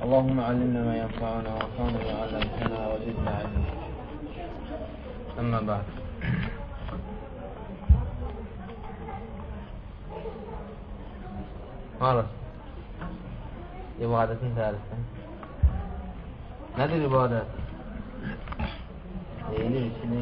اللهم علمنا ما ينفعنا وانفعنا بما علمتنا وزدنا علما. أما بعد. Arası. İbadetin tarifi. Nedir ibadet? Eğilir içine.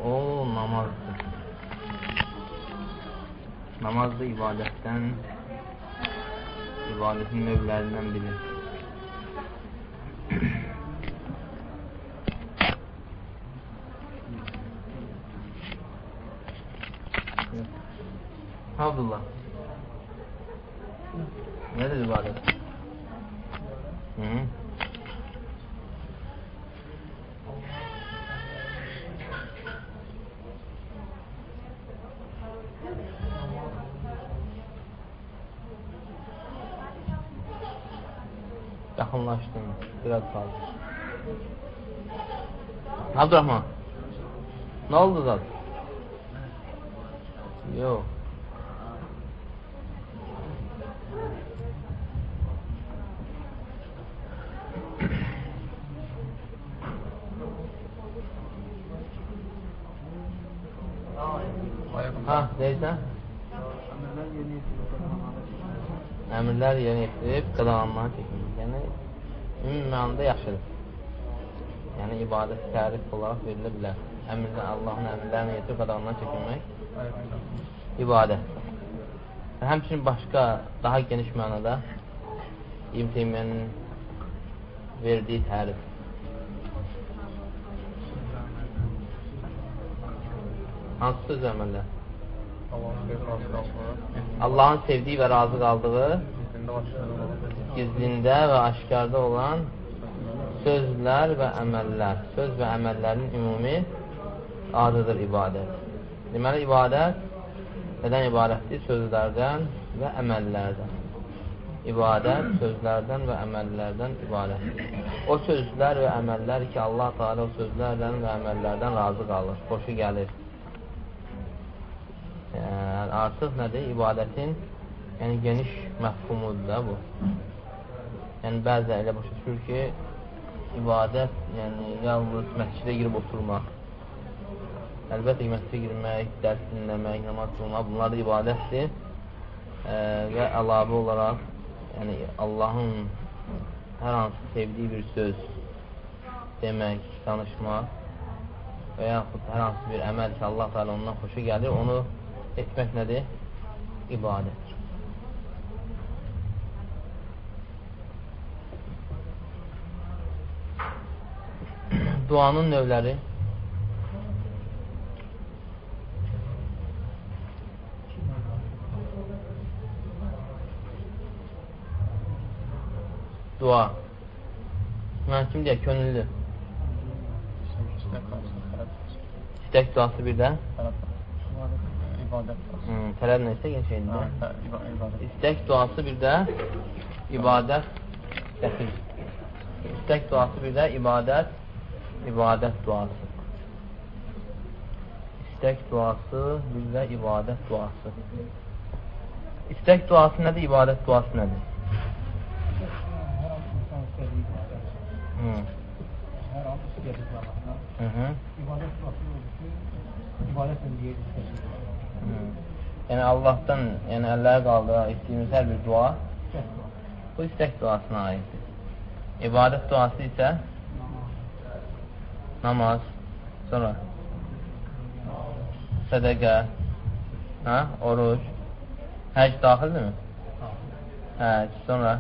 O namazdır. Namaz da ibadetten, ibadetin növlərindən biri. Abdullah, nedir ibadet? Yaxınlaşdım, biraz kaldı. Abdurrahman, ne oldu zaten? Yok. Ha, neyse? Əmirlər yerinə yetirib qadağanlarını çəkmək. Yəni, ümumi mənada yaxşıdır. Yəni, ibadət tərif olaraq verilə bilər. Allahın əmirlərini yetirib qadağanlarını çəkmək ibadət. Həmçinin başqa, daha geniş mənada İbn Teymiyənin verdiyi tərif. Hansı söz əməllər? Allahın sevdiyi və razı qaldığı gizlində və aşkarda olan sözlər və əməllər. Söz və əməllərin ümumi adıdır ibadət. Deməli, ibadət nədən ibarətdir? Sözlərdən və əməllərdən. İbadət sözlərdən və əməllərdən ibarətdir. O sözlər və əməllər ki, Allah Teala o sözlərdən və əməllərdən razı qalır, xoşu gəlir. Artıq nədir? İbadətin geniş məfhumudur da bu. Yəni, bəzi elə başa düşür ki, ibadət yalnız məscidə girib oturmaq. Əlbəttə ki, məscidə girmək, dərs dinləmək, namaz qılmaq, bunlar da ibadətdir. Və əlavə olaraq Allahın hər hansı sevdiyi bir söz demək, danışmaq və yaxud hər hansı bir əməl ki, Allah Teala ondan xoşu gəlir, onu etmək nədir? İbadətdir. Duanın növləri. Dua. Mən kim deyək? Könüllü. İstək duası bir də? Tələb neysə gen şeydir. İstək duası bir də ibadət gətir. İstək duası bir də ibadət duası. İstək duası bir də ibadət duası. İstək duası nədir? İbadət duası nədir? Hər an istəyəcək Allahına. İbadət duası olur ki, ibadətlə deyək istəyəcək. Yəni Allahdan əlləri qaldıraq etdiyimiz hər bir dua bu istək duasına aiddir. İbadət duası isə namaz, sonra sədəqə, oruc, həc daxildirmi? Həc, sonra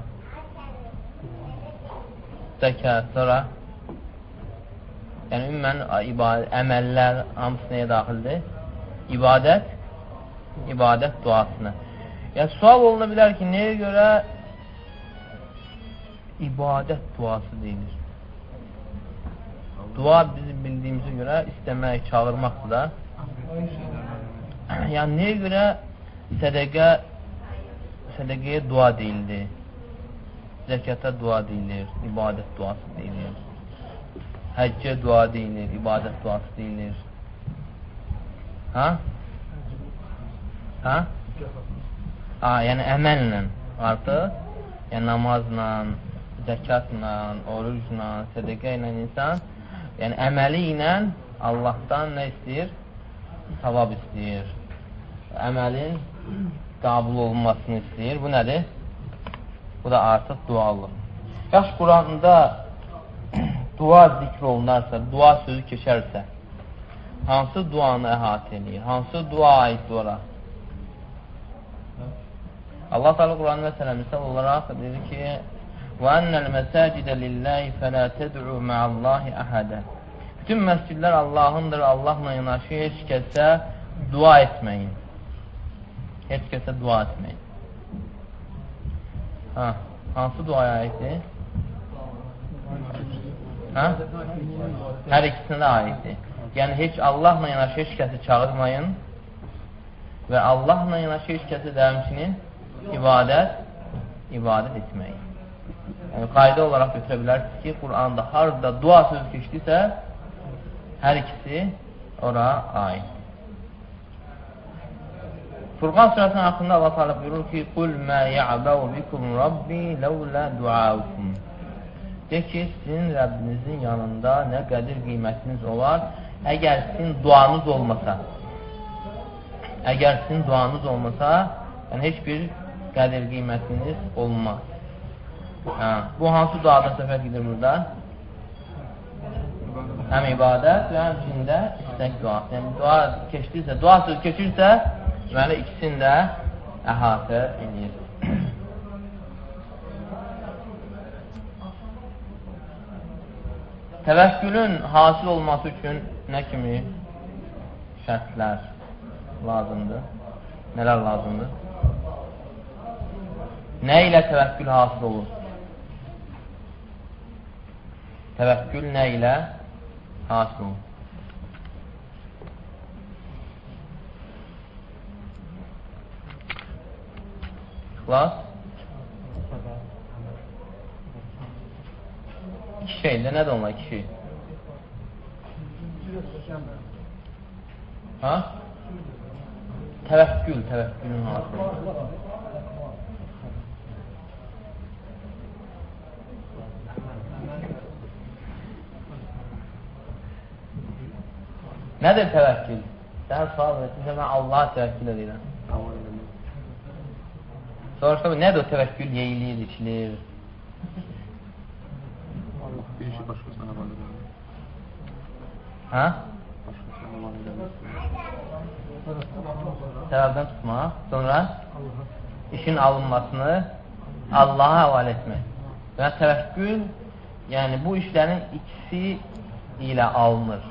zəkət, sonra ümumən əməllər hamısı nəyə daxildir? İbadət duasına. Sual oluna bilər ki, nəyə görə ibadət duası deyilir? Dua bizim bildiyimizə görə istəmək, çağırmaqdır da. Yəni, nəyə görə sədəqəyə dua deyildi? Zəkata dua deyilir, ibadət duası deyilir. həccə dua deyilir, ibadət duası deyilir. Ha? Ha? Ha, yəni əməllə artıq, yəni namazla, zəkatla, orucla, sədəqə ilə insan, yəni əməli ilə Allahdan nə istəyir? Savab istəyir. Əməlin qəbul olunmasını istəyir. Bu nədir? Bu da artıq dualıq. Yaxşı, Quranda dua zikr olunarsa, dua sözü keçərsə, hansı duanı əhatə edir? Hansı dua aiddir ora? Allah Teala Quran məsələn misal olaraq deyir ki: "Və annal məsacida lillahi fala tad'u ma'allahi ahada." Bütün məscidlər Allahındır, Allahla yanaşı heç kəsə dua etməyin. Heç kəsə dua etməyin. Ha, hansı duaya aiddir? Ha? Hər ikisinə də aiddir. Yəni, heç Allahla yanaşı heç kəsi çağırmayın və Allahla yanaşı heç kəsi də həmçinin ibadət etməyin. Yəni, qayda olaraq götürə bilərsiniz ki, Quranda harada dua sözü keçdisə, hər ikisi ora aid. Furqan surəsinin haqqında Allah Teala buyurur ki: "Qul ma ya'ba'u bikum rabbi laula du'aukum." De ki, sizin Rəbbinizin yanında nə qədir qiymətiniz olar, əgər sizin duanız olmasa. Əgər sizin duanız olmasa, yəni heç bir qədir qiymətiniz olmaz. Bu hansı duadan söhbət gedir burada? Həm ibadət və həmçində istək duası. Yəni, dua keçdirsə, dua sözü keçirsə, deməli, ikisini də əhatə edir. Təvəkkülün hasil olması üçün nə kimi şərtlər lazımdır? Nələr lazımdır? Nə ilə təvəkkül hasil olur? Təvəkkül nə ilə hasil olur? İxlas? İki şeydir. Nədir onlar iki şey? Ha? Təvəkkülün hasil olur. Nədir təvəkkül? Sən sual versinsə, mən Allaha təvəkkül edirəm. Soruşda, nədir o təvəkkül? Yeyilir, içilir. Bir işi başqasına həvalə edir. Hə? Başqasına həvalə edir. Səbəbdən tutmaq. Sonra işin alınmasını Allaha həvalə etmək. Və təvəkkül, yəni bu işlərin ikisi ilə alınır.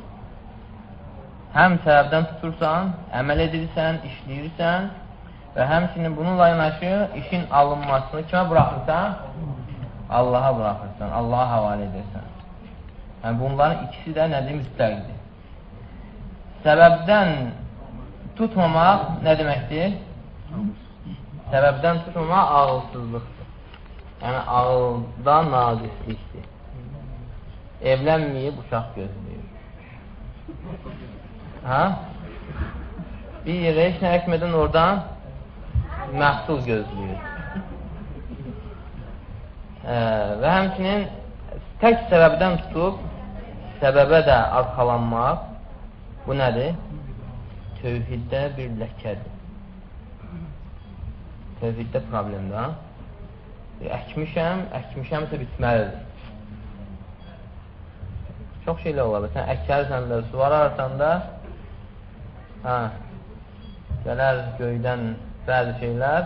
Həm səbəbdən tutursan, əməl edirsən, işləyirsən və həmçinin bununla yanaşı işin alınmasını kimə buraxırsan? Allaha buraxırsan, Allaha həvalə edirsən. Yəni, bunların ikisi də nədir? Müstəqdir. Səbəbdən tutmamaq nə deməkdir? Səbəbdən tutmamaq ağılsızlıqdır. Yəni, ağıldan naqislikdir. Evlənməyib, uşaq gözləyir. Ha? Bir yerə heç nə əkmədən oradan məhsul gözləyir. Və həmçinin tək səbəbdən tutub səbəbə də arxalanmaq, bu nədir? Tövhiddə bir ləkədir. Tövhiddə problemdir. Əkmişəmsə bitməlidir. Çox şeylə olar. Sən əkərsən də, suvararsan da, gələr göydən bəzi şeylər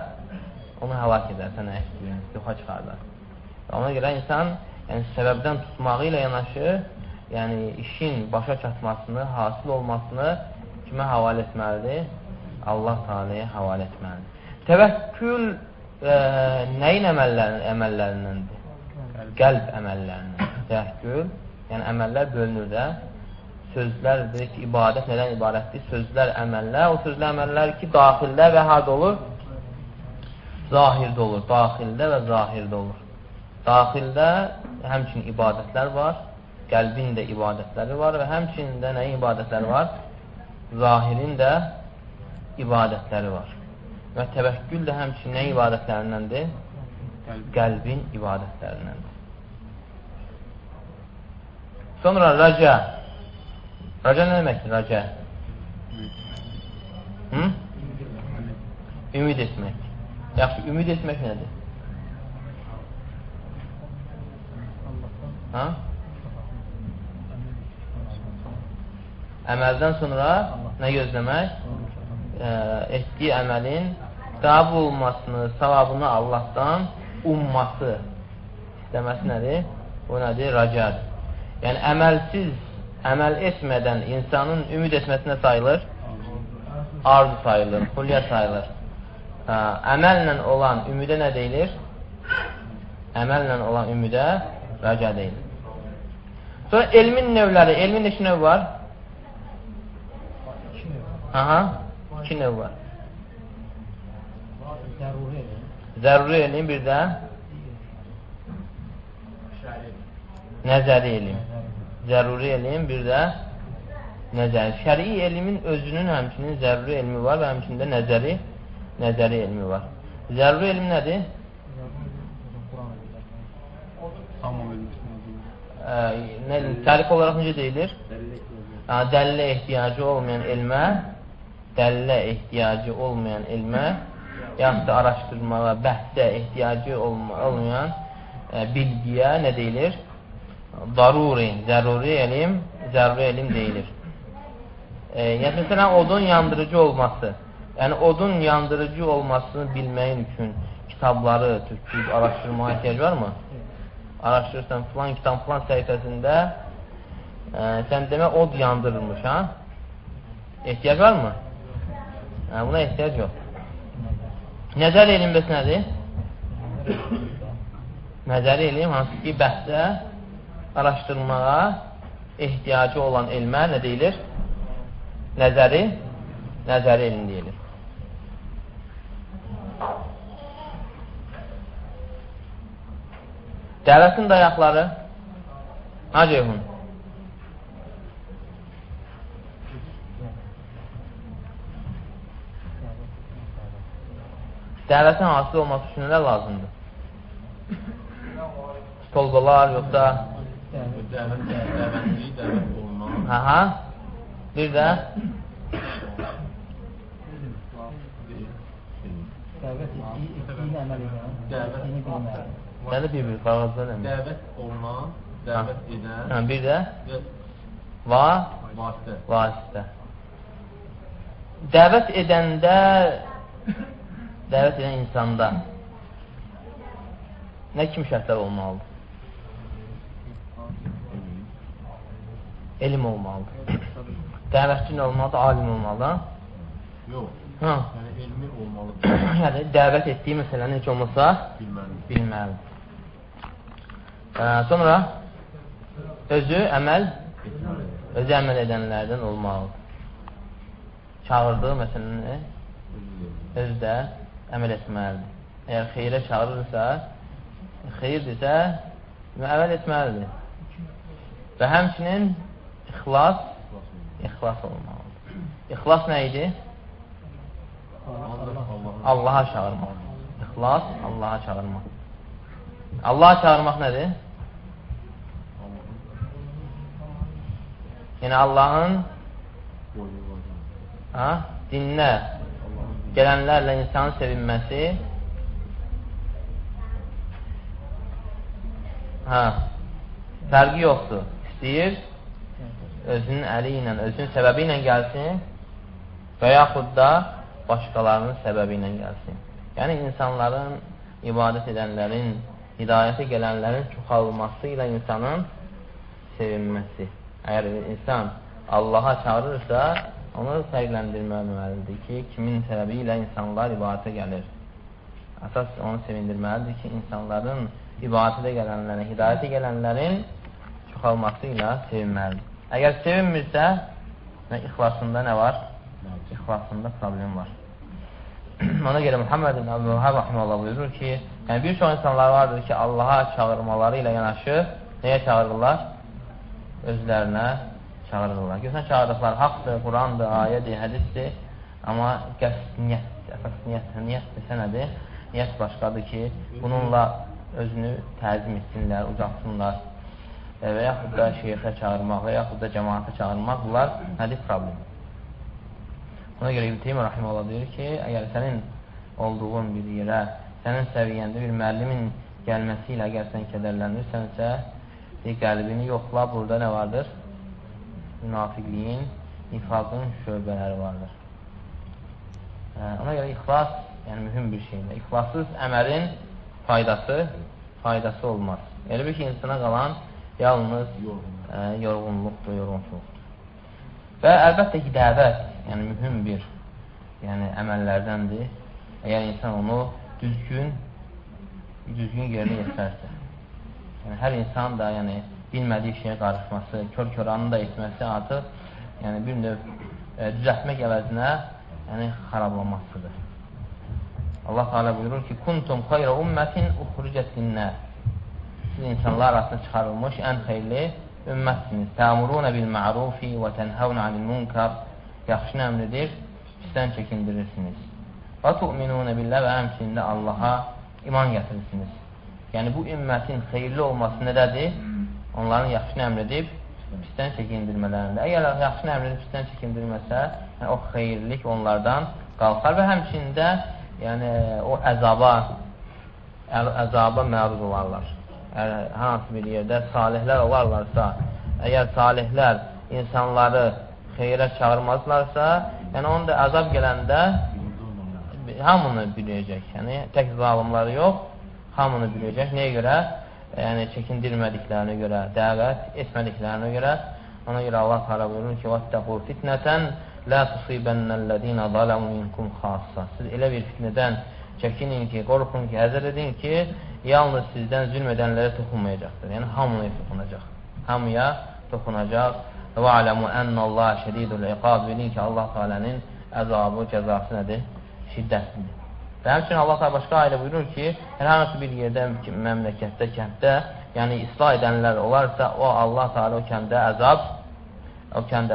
onu həlak edər, sənə əkdiyin, yoxa çıxardar. Ona görə insan səbəbdən tutmağı ilə yanaşı, yəni işin başa çatmasını, hasil olmasını kimə həvalə etməlidir? Allah Teala'ya həvalə etməlidir. Təvəkkül nəyin əməllərindəndir? Qəlb əməllərindən. Təvəkkül, yəni əməllər bölünür də. Sözlər, deyək ki, ibadət nədən ibarətdir? Sözlər, əməllər. O sözlər, əməllər ki, daxildə və harada olur? Zahirdə olur. Daxildə və zahirdə olur. Daxildə həmçinin ibadətlər var. qəlbin də ibadətləri var və həmçinin də nəyin ibadətləri var? Zahirin də ibadətləri var. Və təvəkkül də həmçinin nəyin ibadətlərindəndir? Qəlbin ibadətlərindəndir. Sonra rəca. Rəca nə deməkdir? Rəca. Ümid etmək. Yaxşı, ümid etmək nədir? Əməldən sonra nə gözləmək? Etdiyi əməlin qəbul olmasını, savabını Allahdan umması istəməsi nədir? O nədir? Rəcadır. Yəni, əməl etmədən insanın ümid etməsinə sayılır? Arzu sayılır, xulya sayılır. Əməllə olan ümidə nə deyilir? Əməllə olan ümidə rəca deyilir. Sonra elmin növləri, elmin neçə növ var? İki növ var. Zəruri elm, bir də nəzəri elm. Zəruri elm, bir də nəzəri. Şərii elmin özünün həmçinin zəruri elmi var və həmçinin də nəzəri elmi var. Zəruri elm nədir? Tərif olaraq necə deyilir? Dəlilə ehtiyacı olmayan elmə, yaxud da araşdırmağa, bəhsə ehtiyacı olmayan bilgiyə nə deyilir? Zəruri elm deyilir. Yəni, məsələn, odun yandırıcı olması. Yəni, odun yandırıcı olmasını bilməyin üçün kitabları, türkçü araşdırmağa ehtiyac var mı? Araşdırırsan, filan kitab, filan səhifəsində sən demək, od yandırılmış, ha? Ehtiyac var mı? Buna ehtiyac yox. Nəzəri elm bəs nədir? Nəzəri elm, hansı ki, bəhsə, araşdırmağa ehtiyacı olan elmə nə deyilir? Nəzəri elm deyilir. Dəvətin dayaqları Ceyhun? Dəvətin hasil olması üçün nələr lazımdır? Stolbalar, yoxsa dəvət olmaq. Bir də dəvət etdiyin əməl edən, nədə bir-bir qağazda demək? Dəvət olmaq, dəvət edən, bir də vasitə. Dəvət edəndə, dəvət edən insanda nə kimi şərtlər olmalıdır? Elm olmalıdır. Dəvətçi nə olmalıdır? Alim olmalıdır. Yox. Yəni, elmi olmalıdır. Yəni, dəvət etdiyi məsələni heç olmasa bilməlidir. Sonra özü əməl edənlərdən olmalıdır. Çağırdığı məsələni özü də əməl etməlidir. Əgər xeyrə çağırırsa, xeyirdirsə, əməl etməlidir. Və həmçinin ixlas olmalıdır. İxlas nə idi? Allaha çağırmaq. İxlas, Allaha çağırmaq. Allaha çağırmaq nədir? Yəni, Allahın dininə gələnlərlə insanın sevinməsi, fərqi yoxdur. İstəyir, özünün əli ilə, özünün səbəbi ilə gəlsin və yaxud da başqalarının səbəbi ilə gəlsin. Yəni, insanların, ibadət edənlərin, hidayətə gələnlərin çoxalması ilə insanın sevinməsi. Əgər insan Allaha çağırırsa, onu fərqləndirməlidir ki, kimin səbəbi ilə insanlar ibadətə gəlir. Əsas onu sevindirməlidir ki, insanların ibadətə gələnlərin, hidayətə gələnlərin çoxalması ilə sevinməlidir. Əgər sevinmirsə, ixlasında nə var? İxlasında problem var. Ona görə Muhammed ibn Abdülvahhab rahimehullah buyurur ki, yəni bir çox insanlar vardır ki, Allaha çağırmaları ilə yanaşı nəyə çağırırlar? özlərinə çağırırlar. Görürsən, çağırdıqları haqdır, Qurandır, ayədir, hədisdir. Amma qəsd niyyətdir, əsas niyyətdir, sənədir. Niyyət başqadır ki, bununla özünü təzim etsinlər, ucaltsınlar və yaxud da şeyxə çağırmaq və yaxud da cəmaata çağırmaq, bunlar nədir problem? Ona görə İbn Teymiyyə rahimehullah deyir ki, əgər sənin olduğun bir yerə, sənin səviyyəndə bir müəllimin gəlməsi ilə əgər sən kədərlənirsənsə, qəlbini yoxla, burada nə vardır? Münafiqliyin, nifaqın şöbələri vardır. Ona görə ixlas yəni mühüm bir şeydir. İxlassız əməlin faydası olmaz. Elə bir ki, insana qalan yalnız yorğunluqdur, yorğunçuluqdur. Və əlbəttə ki, dəvət yəni mühüm bir əməllərdəndir. Əgər insan onu düzgün yerinə yetirərsə. Yəni, hər insan da bilmədiyi şeyə qarışması, kör-köranı da etməsi artıq bir növ düzəltmək əvəzinə xarablamasıdır. Allah Teala buyurur ki, kuntum xayra ummətin uxricət linnəs. Siz insanlar arasında çıxarılmış ən xeyirli ümmətsiniz. Təmuruna bil ma'rufi və tənhəvna anil munkar. Yaxşını əmr edir, pisdən çəkindirirsiniz. Və tu'minuna billah və həmçində Allaha iman gətirirsiniz. Yəni bu ümmətin xeyirli olması nədədir? Onların yaxşını əmr edib pisdən çəkindirmələrində. Əgər yaxşını əmr edib pisdən çəkindirməsə, o xeyirlik onlardan qalxar və həmçində o əzaba məruz olarlar. Hansı bir yerdə salihlər olarlarsa, əgər salihlər insanları xeyrə çağırmazlarsa, onun da əzab gələndə hamını biləcək. Tək zalimları yox, hamını biləcək. Nəyə görə? Çəkindirmədiklərinə görə, dəvət etmədiklərinə görə. Ona görə Allah Teala buyurur ki, وَاتَّقُوا فِتْنَةً لَا تُصِيبَنَّ الَّذ۪ينَ ظَلَمُوا مِنْكُمْ خَاصَّةً. Siz elə bir fitnədən çəkinin ki, qorxun ki, həzər edin ki, yalnız sizdən zülm edənlərə toxunmayacaqdır. Yəni, hamıya toxunacaq. Hamıya toxunacaq. وَعَلَمُوا أَنَّ اللّٰهَ شَد۪يدُ الْعِقَابِ. Bilin ki, Allah Teala'nın əzabı, cəzası nədir? Şiddətlidir. Və həmçinin Allah Teala başqa ayədə buyurur ki, hər hansı bir yerdə, məmləkətdə, kənddə, yəni islah edənlər olarsa, o Allah Teala o kəndə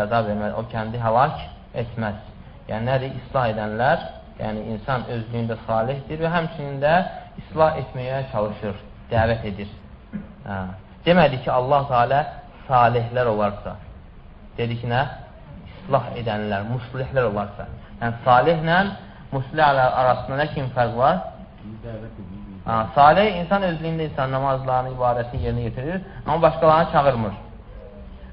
əzab verməz, o kəndi həlak etməz. Yəni nədir? İslah edənlər, yəni insan özlüyündə salihdir və həmçinin də islah etməyə çalışır, dəvət edir. Demədi ki, Allah Teala salihlər olarsa, dedi ki, nə? İslah edənlər, muslihlər olarsa. Yəni salihlə muslih arasında nə kimi fərq var? Salih insan özlüyündə insan namazlarını, ibadətini yerinə getirir, amma başqalarını çağırmır.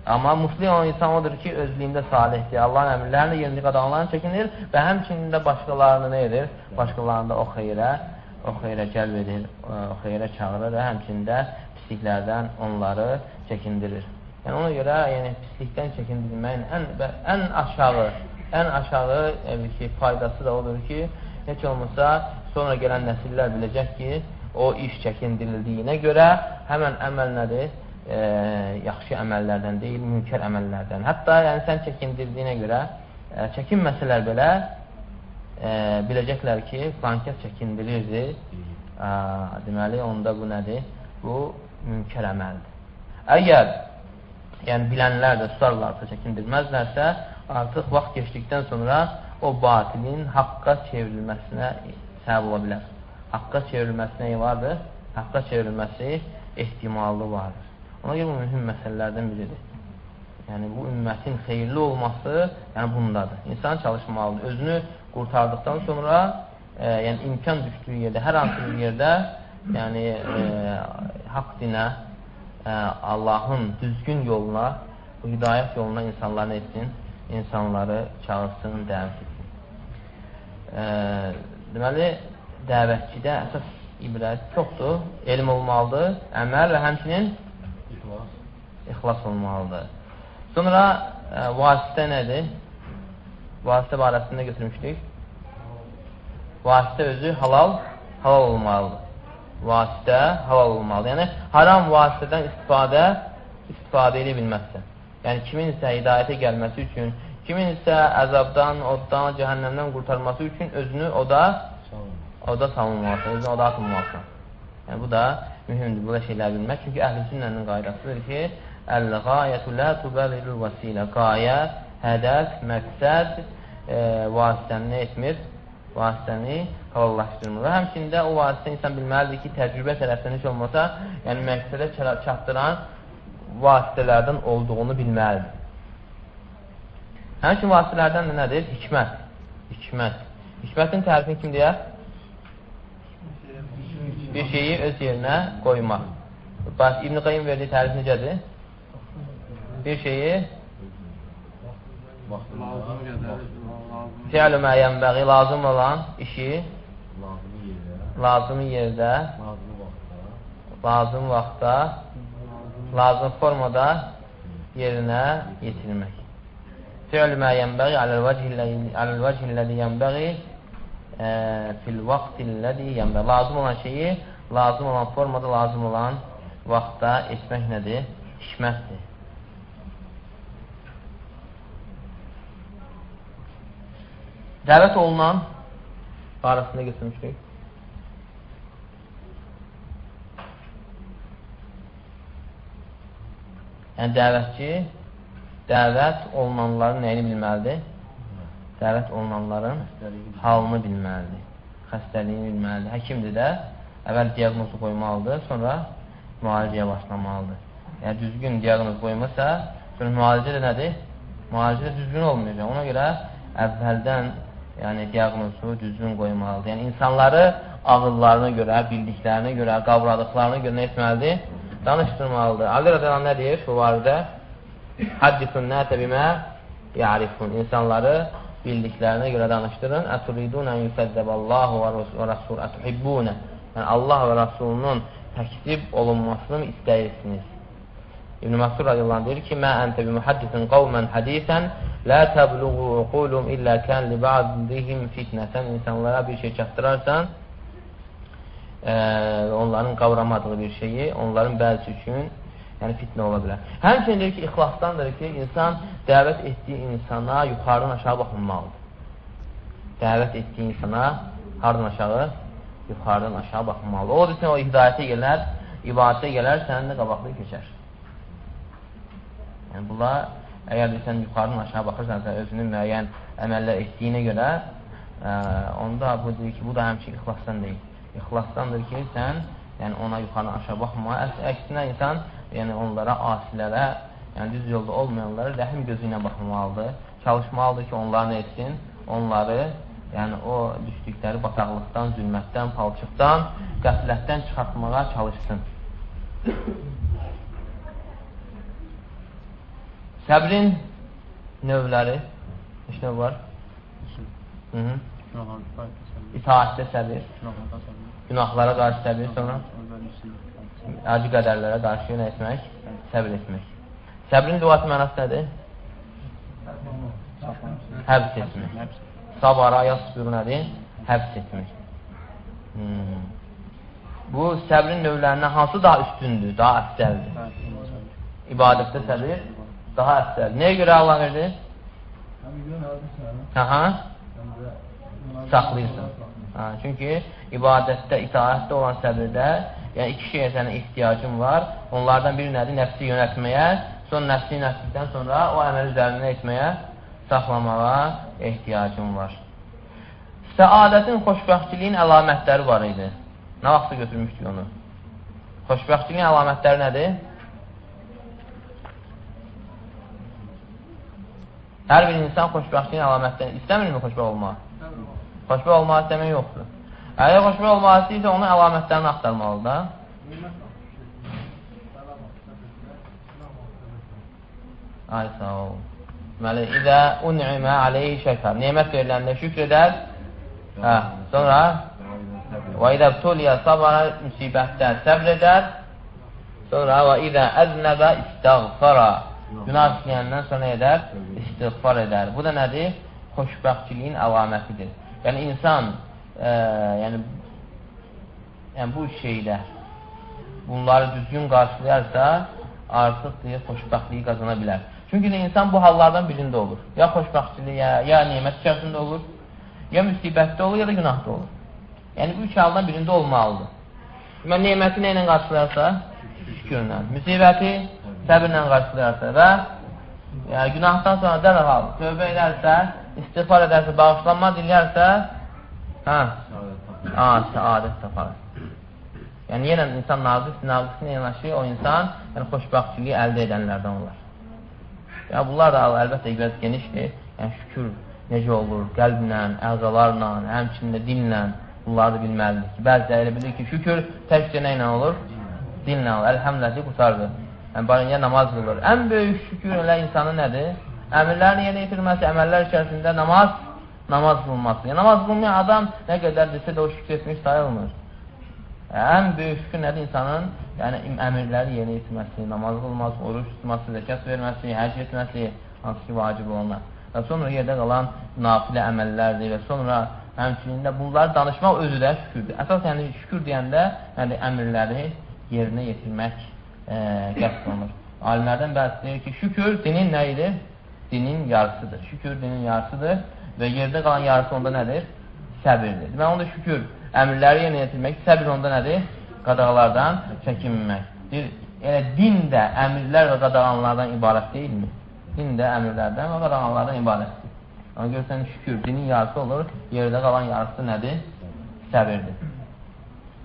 Amma muslih olan insan odur ki, özlüyündə salihdir. Allahın əmrlərini yerinə qadağalarını çəkinir və həmçinin də başqalarını nə edir? Başqalarını da o xeyrə cəlb edir, o xeyrə çağırır və həmçinin də pisliklərdən onları çəkindirir. Yəni ona görə pislikdən çəkindirməyin ən aşağı faydası da odur ki, heç olmasa sonra gələn nəsillər biləcək ki, o iş çəkindirildiyinə görə həmən əməl nədir? Yaxşı əməllərdən deyil, mülkər əməllərdən. Hətta sən çəkindirdiyinə görə çəkinməsələr belə biləcəklər ki, filankəs çəkindirirdi. Deməli, onda bu nədir? Bu mülkər əməldir. Əgər bilənlər də susarlarsa, çəkindirməzlərsə, artıq vaxt keçdikdən sonra o batilin haqqa çevrilməsinə səbəb ola bilər. Haqqa çevrilməsinə vardır? Haqqa çevrilməsi ehtimalı vardır. Ona görə bu mühüm məsələlərdən biridir. Yəni, bu ümmətin xeyirli olması bundadır. İnsan çalışmalıdır. Özünü qurtardıqdan sonra imkan düşdüyü yerdə, hər hansı bir yerdə haqq dinə, Allahın düzgün yoluna, bu hidayət yoluna insanlar nə etsin? İnsanları çağırsın, dəvət etsin. Deməli, dəvətçidə əsas ibrət çoxdur. Elm olmalıdır, əməl və həmçinin ixlas olmalıdır. Sonra vasitə nədir? Vasitə barəsində götürmüşdük. Vasitə özü halal olmalıdır. Vasitə halal olmalıdır. Yəni, haram vasitədən istifadə edə bilməzsən. Yəni, kiminsə hidayətə gəlməsi üçün, kiminsə əzabdan, oddan, cəhənnəmdən qurtarması üçün özünü oda salınmalısan, özünü oda atılmalısan. Yəni, bu da mühümdür, bu da şeylər bilmək. Çünki əhl-i sünnənin qaydasıdır ki, Əl-gayətu la tubərrilul vəsilə. Qayə, hədəf, məqsəd vasitəni nə etmir? Vasitəni halallaşdırmır. Və həmçində o vasitə insan bilməlidir ki, təcrübə tərəfdən heç olmasa, yəni məqsədə çatdıran vasitələrdən olduğunu bilməlidir. Həmçin vasitələrdən də nədir? Hikmət. Hikmətin tərifini kim deyər? Bir şeyi öz yerinə qoymaq. İbn-i Qayyim verdiyi tərif necədir? Bir şeyi fi'l-ü məyənbəği lazım olan işi lazım yerdə, lazım vaxtda, lazım formada yerinə yetirmək. Fi'l-ü məyənbəği aləl-vəcihilləzi yənbəği fil-vaxtilləzi yənbəği. Lazım olan şeyi lazım olan formada, lazım olan vaxtda etmək nədir? Hikmətdir. Dəvət olunan barəsində götürmüşdük. Yəni dəvətçi dəvət olunanların nəyini bilməlidir? Dəvət olunanların halını bilməlidir. Xəstəliyini bilməlidir. Həkimdir də əvvəl diaqnozu qoymalıdır, sonra müalicəyə başlamalıdır. Yəni düzgün diaqnoz qoymasa, sonra müalicə də nədir? Müalicə də düzgün olmayacaq. Ona görə əvvəldən yəni diaqnozu düzgün qoymalıdır. Yəni insanları ağıllarına görə, bildiklərinə görə, qavradıqlarına görə nə etməlidir? Danışdırmalıdır. Ali Rəzəlan nə deyir? Bu barədə Haddisun nəsə bimə ya'rifun. İnsanları bildiklərinə görə danışdırın. Əturidunə yüsəddəbəllahu və rasul ətuhibbunə. Yəni Allah və Rasulunun təksib olunmasını istəyirsiniz. İbn-i Məsud radiyallahu deyir ki, Mə əntə bimuhaddisin qavmən hadisən lə təbluğu uqulum illə kən li ba'dihim fitnəsən. İnsanlara bir şey çatdırarsan, onların qavramadığı bir şeyi, onların bəzisi üçün yəni fitnə ola bilər. Həmçinin deyir ki, ixlasdandır ki, insan dəvət etdiyi insana yuxarıdan aşağı baxılmalıdır. Dəvət etdiyi insana hardan aşağı? Yuxarıdan aşağı baxılmalıdır. O desin, o hidayətə gələr, ibadətə gələr, sənin də qabaqda keçər. Yəni, bunlar, əgər sən yuxarıdan aşağı baxırsansa, özünün müəyyən əməllər etdiyinə görə, onda bu deyir ki, bu da həmçin ixlasdan deyil. İxlasdandır ki, sən yəni ona yuxarıdan aşağı baxma. Əksinə insan yəni onlara, asilərə, yəni düz yolda olmayanlara rəhim gözü ilə baxmalıdır. Çalışmalıdır ki, onlar nə etsin? Onları, yəni o düşdükləri bataqlıqdan, zülmətdən, palçıqdan, qəflətdən çıxartmağa çalışsın. Səbrin növləri. Neç növ var? İtaatdə səbir. Günahlara qarşı səbir, sonra acı qədərlərə qarşı nə etmək? Səbir etmək. Səbrin lüğəti mənası nədir? Həbs etmək. Sabara, yasbir nədir? Həbs etmək. Bu səbrin növlərindən hansı daha üstündür, daha əfsəldir? İbadətdə səbir daha əfsəldir. Nəyə görə Allah verdi? Saxlayırsan. Çünki ibadətdə, itaətdə olan səbirdə yəni iki şeyə sənin ihtiyacın var. Onlardan biri nədir? Nəfsi yönətməyə, sonra nəfsi yönətdikdən sonra o əməl üzərində etməyə, saxlamağa ehtiyacın var. Səadətin, xoşbəxtçiliyin əlamətləri var idi. Nə vaxtda götürmüşdük onu? Xoşbəxtçiliyin əlamətləri nədir? Hər bir insan xoşbəxtçiliyin əlamətləri istəmirmi xoşbəxt olmaq? Xoşbəxt olmaq istəmək yoxdur. Əgər xoşbəxt olmaq istəyirsə, onun əlamətlərini axtarmalıdır da. Ay, sağ ol. Deməli, İzə un'imə aleyhi şəkər. Nemət veriləndə şükr edər. Sonra və idə btuliyə sabara müsibətdə səbr edər. Sonra və idə əznəbə istəğfara. Günah işləyəndən sonra edər, istiğfar edər. Bu da nədir? Xoşbəxtçiliyin əlamətidir. Yəni, insan yəni bu şeylər bunları düzgün qarşılayarsa artıq deyir, xoşbəxtliyi qazana bilər. Çünki insan bu hallardan birində olur. Ya xoşbəxtçiliyə, ya nemət içərisində olur, ya müsibətdə olur, ya da günahda olur. Yəni, bu üç haldan birində olmalıdır. Neməti nə ilə qarşılayarsa? Şükürlə. Müsibəti səbirlə qarşılayarsa və günahdan sonra dərhal tövbə edərsə, istiğfar edərsə, bağışlanma diləyərsə, səadət tapar. Yəni, yenə insan naqislə yanaşı, o insan xoşbəxtçiliyi əldə edənlərdən olar. Bunlar da əlbəttə biraz genişdir. Yəni, şükür necə olur, qəlblə, əzalarla, həmçində dillə bunları da bilməlidir ki, bəzə elə bilir ki, şükür təkcə nə ilə olur? Dillə olur, əlhəmdülillahi qurtardı. Yəni, barınca namaz qılır. Ən böyük şükür elə insanın nədir? Əmirlərini yerinə yetirməsi, əməllər içərisində namaz qılması. Yəni, namaz qılmayan adam nə qədər desə də o şükür etmiş sayılmır. Ən böyük şükür nədir insanın? Yəni, əmirləri yerinə yetirməsi, namaz qılması, oruç tutması, zəkat verməsi, həcc etməsi, hansı ki, vacib olanlar. Və sonra yerdə qalan nafilə əməllərdir və sonra həmçinin də bunları danışmaq özü də şükürdür. Əsas yəni şükür deyəndə əmirləri yerinə yetirmək qəsd olunur. Alimlərdən bəzi deyir ki, şükür dinin nə idi? Dinin yarısıdır. Şükür dinin yarısıdır və yerdə qalan yarısı onda nədir? Səbirdir. Və onda şükür əmirləri yerinə yetirmək, səbir onda nədir? Qadağalardan çəkinmək. Elə din də əmirlər və qadağalardan ibarət deyilmi? Din də əmirlərdən və qadağalardan ibarətdir. Ona görürsən, şükür dinin yarısı olur, yerdə qalan yarısı nədir? Səbirdir.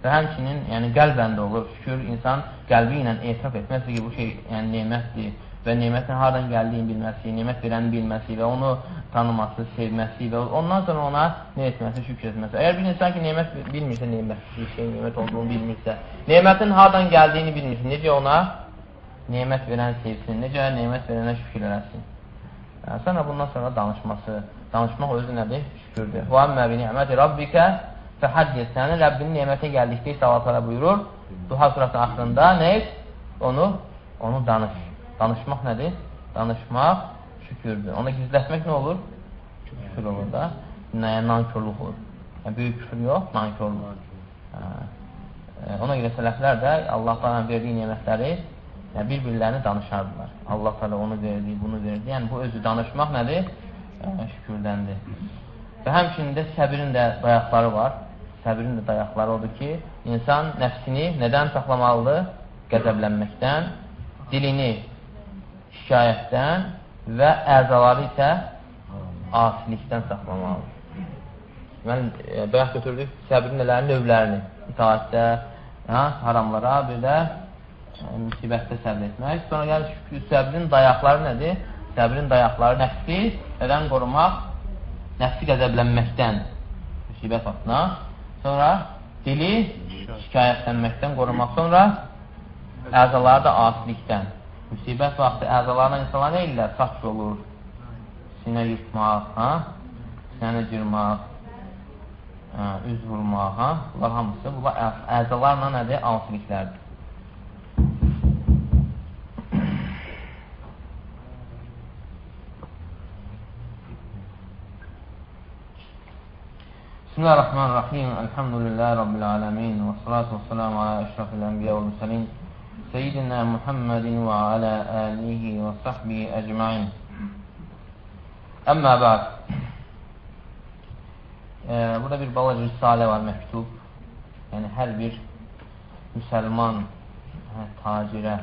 Və həmçinin yəni, qəlbəndə olur. Şükür, insan qəlbi ilə etiraf etməsi ki, bu şey yəni, nemətdir və nemətin haradan gəldiyini bilməsi, nemət verəni bilməsi və onu tanıması, sevməsi və ondan sonra ona nə etməsi, şükür etməsi. Əgər bir insan ki, nemət bilmirsə, bir şey nemət olduğunu bilmirsə, nemətin haradan gəldiyini bilmirsə, necə ona nemət verən sevsin, necə nemət verənə şükür eləsin. Sonra bundan sonra danışmaq özü nədir? Şükürdür. وَاَمَّا بِنِعْمَةِ رَبِّكَ فَحَدِّسْ Sənin Rəbbinin nemətə gəldikdə isə Allah təala buyurur, Duha surasının axırında nə et? Onu danış. Danışmaq nədir? Danışmaq şükürdür. Onu gizlətmək nə olur? Küfür olur da. Nankörlük olur. Yəni, böyük küfür yox, nankörlük. Ona görə sələflər də Allah təala verdiyi nemətləri bir-birlərini danışardılar. Allah təala onu verdi, bunu verdi. Yəni, bu özü danışmaq nədir? Şükürdəndir. Və həmçinin də səbirin də dayaqları var. Səbirin də dayaqları odur ki, insan nəfsini nədən saxlamalıdır? Qəzəblənməkdən, dilini şikayətdən və əzaları isə asilikdən saxlamalıdır. Mən bayaq götürdük səbirin növlərini. İtaətdə, haramlara, bir də müsibətdə səbr etmək. Sonra gəlir səbrin dayaqları nədir? Səbrin dayaqları nəfsi nədən qorumaq? Nəfsi qəzəblənməkdən, müsibət vaxtına. Sonra dili şikayətlənməkdən qorumaq. Sonra əzaları da asilikdən. Müsibət vaxtı əzalarına insanlar nə edirlər? Saç olur, sinə yutmaq, sinəni cırmaq, üz vurmaq. Bunlar hamısı, bunlar əzalarla nədir? Asiliklərdir. Bismillahirrahmanirrahim. Elhamdülillahi Rabbil alemin. Və salatu və selamu ala əşrafil ənbiya və müsəlin. Seyyidina Muhammedin və alə alihi və sahbihi əcmain. Əmmə bəd. Burada bir balaca risalə var, məktub. Yəni, hər bir müsəlman tacirə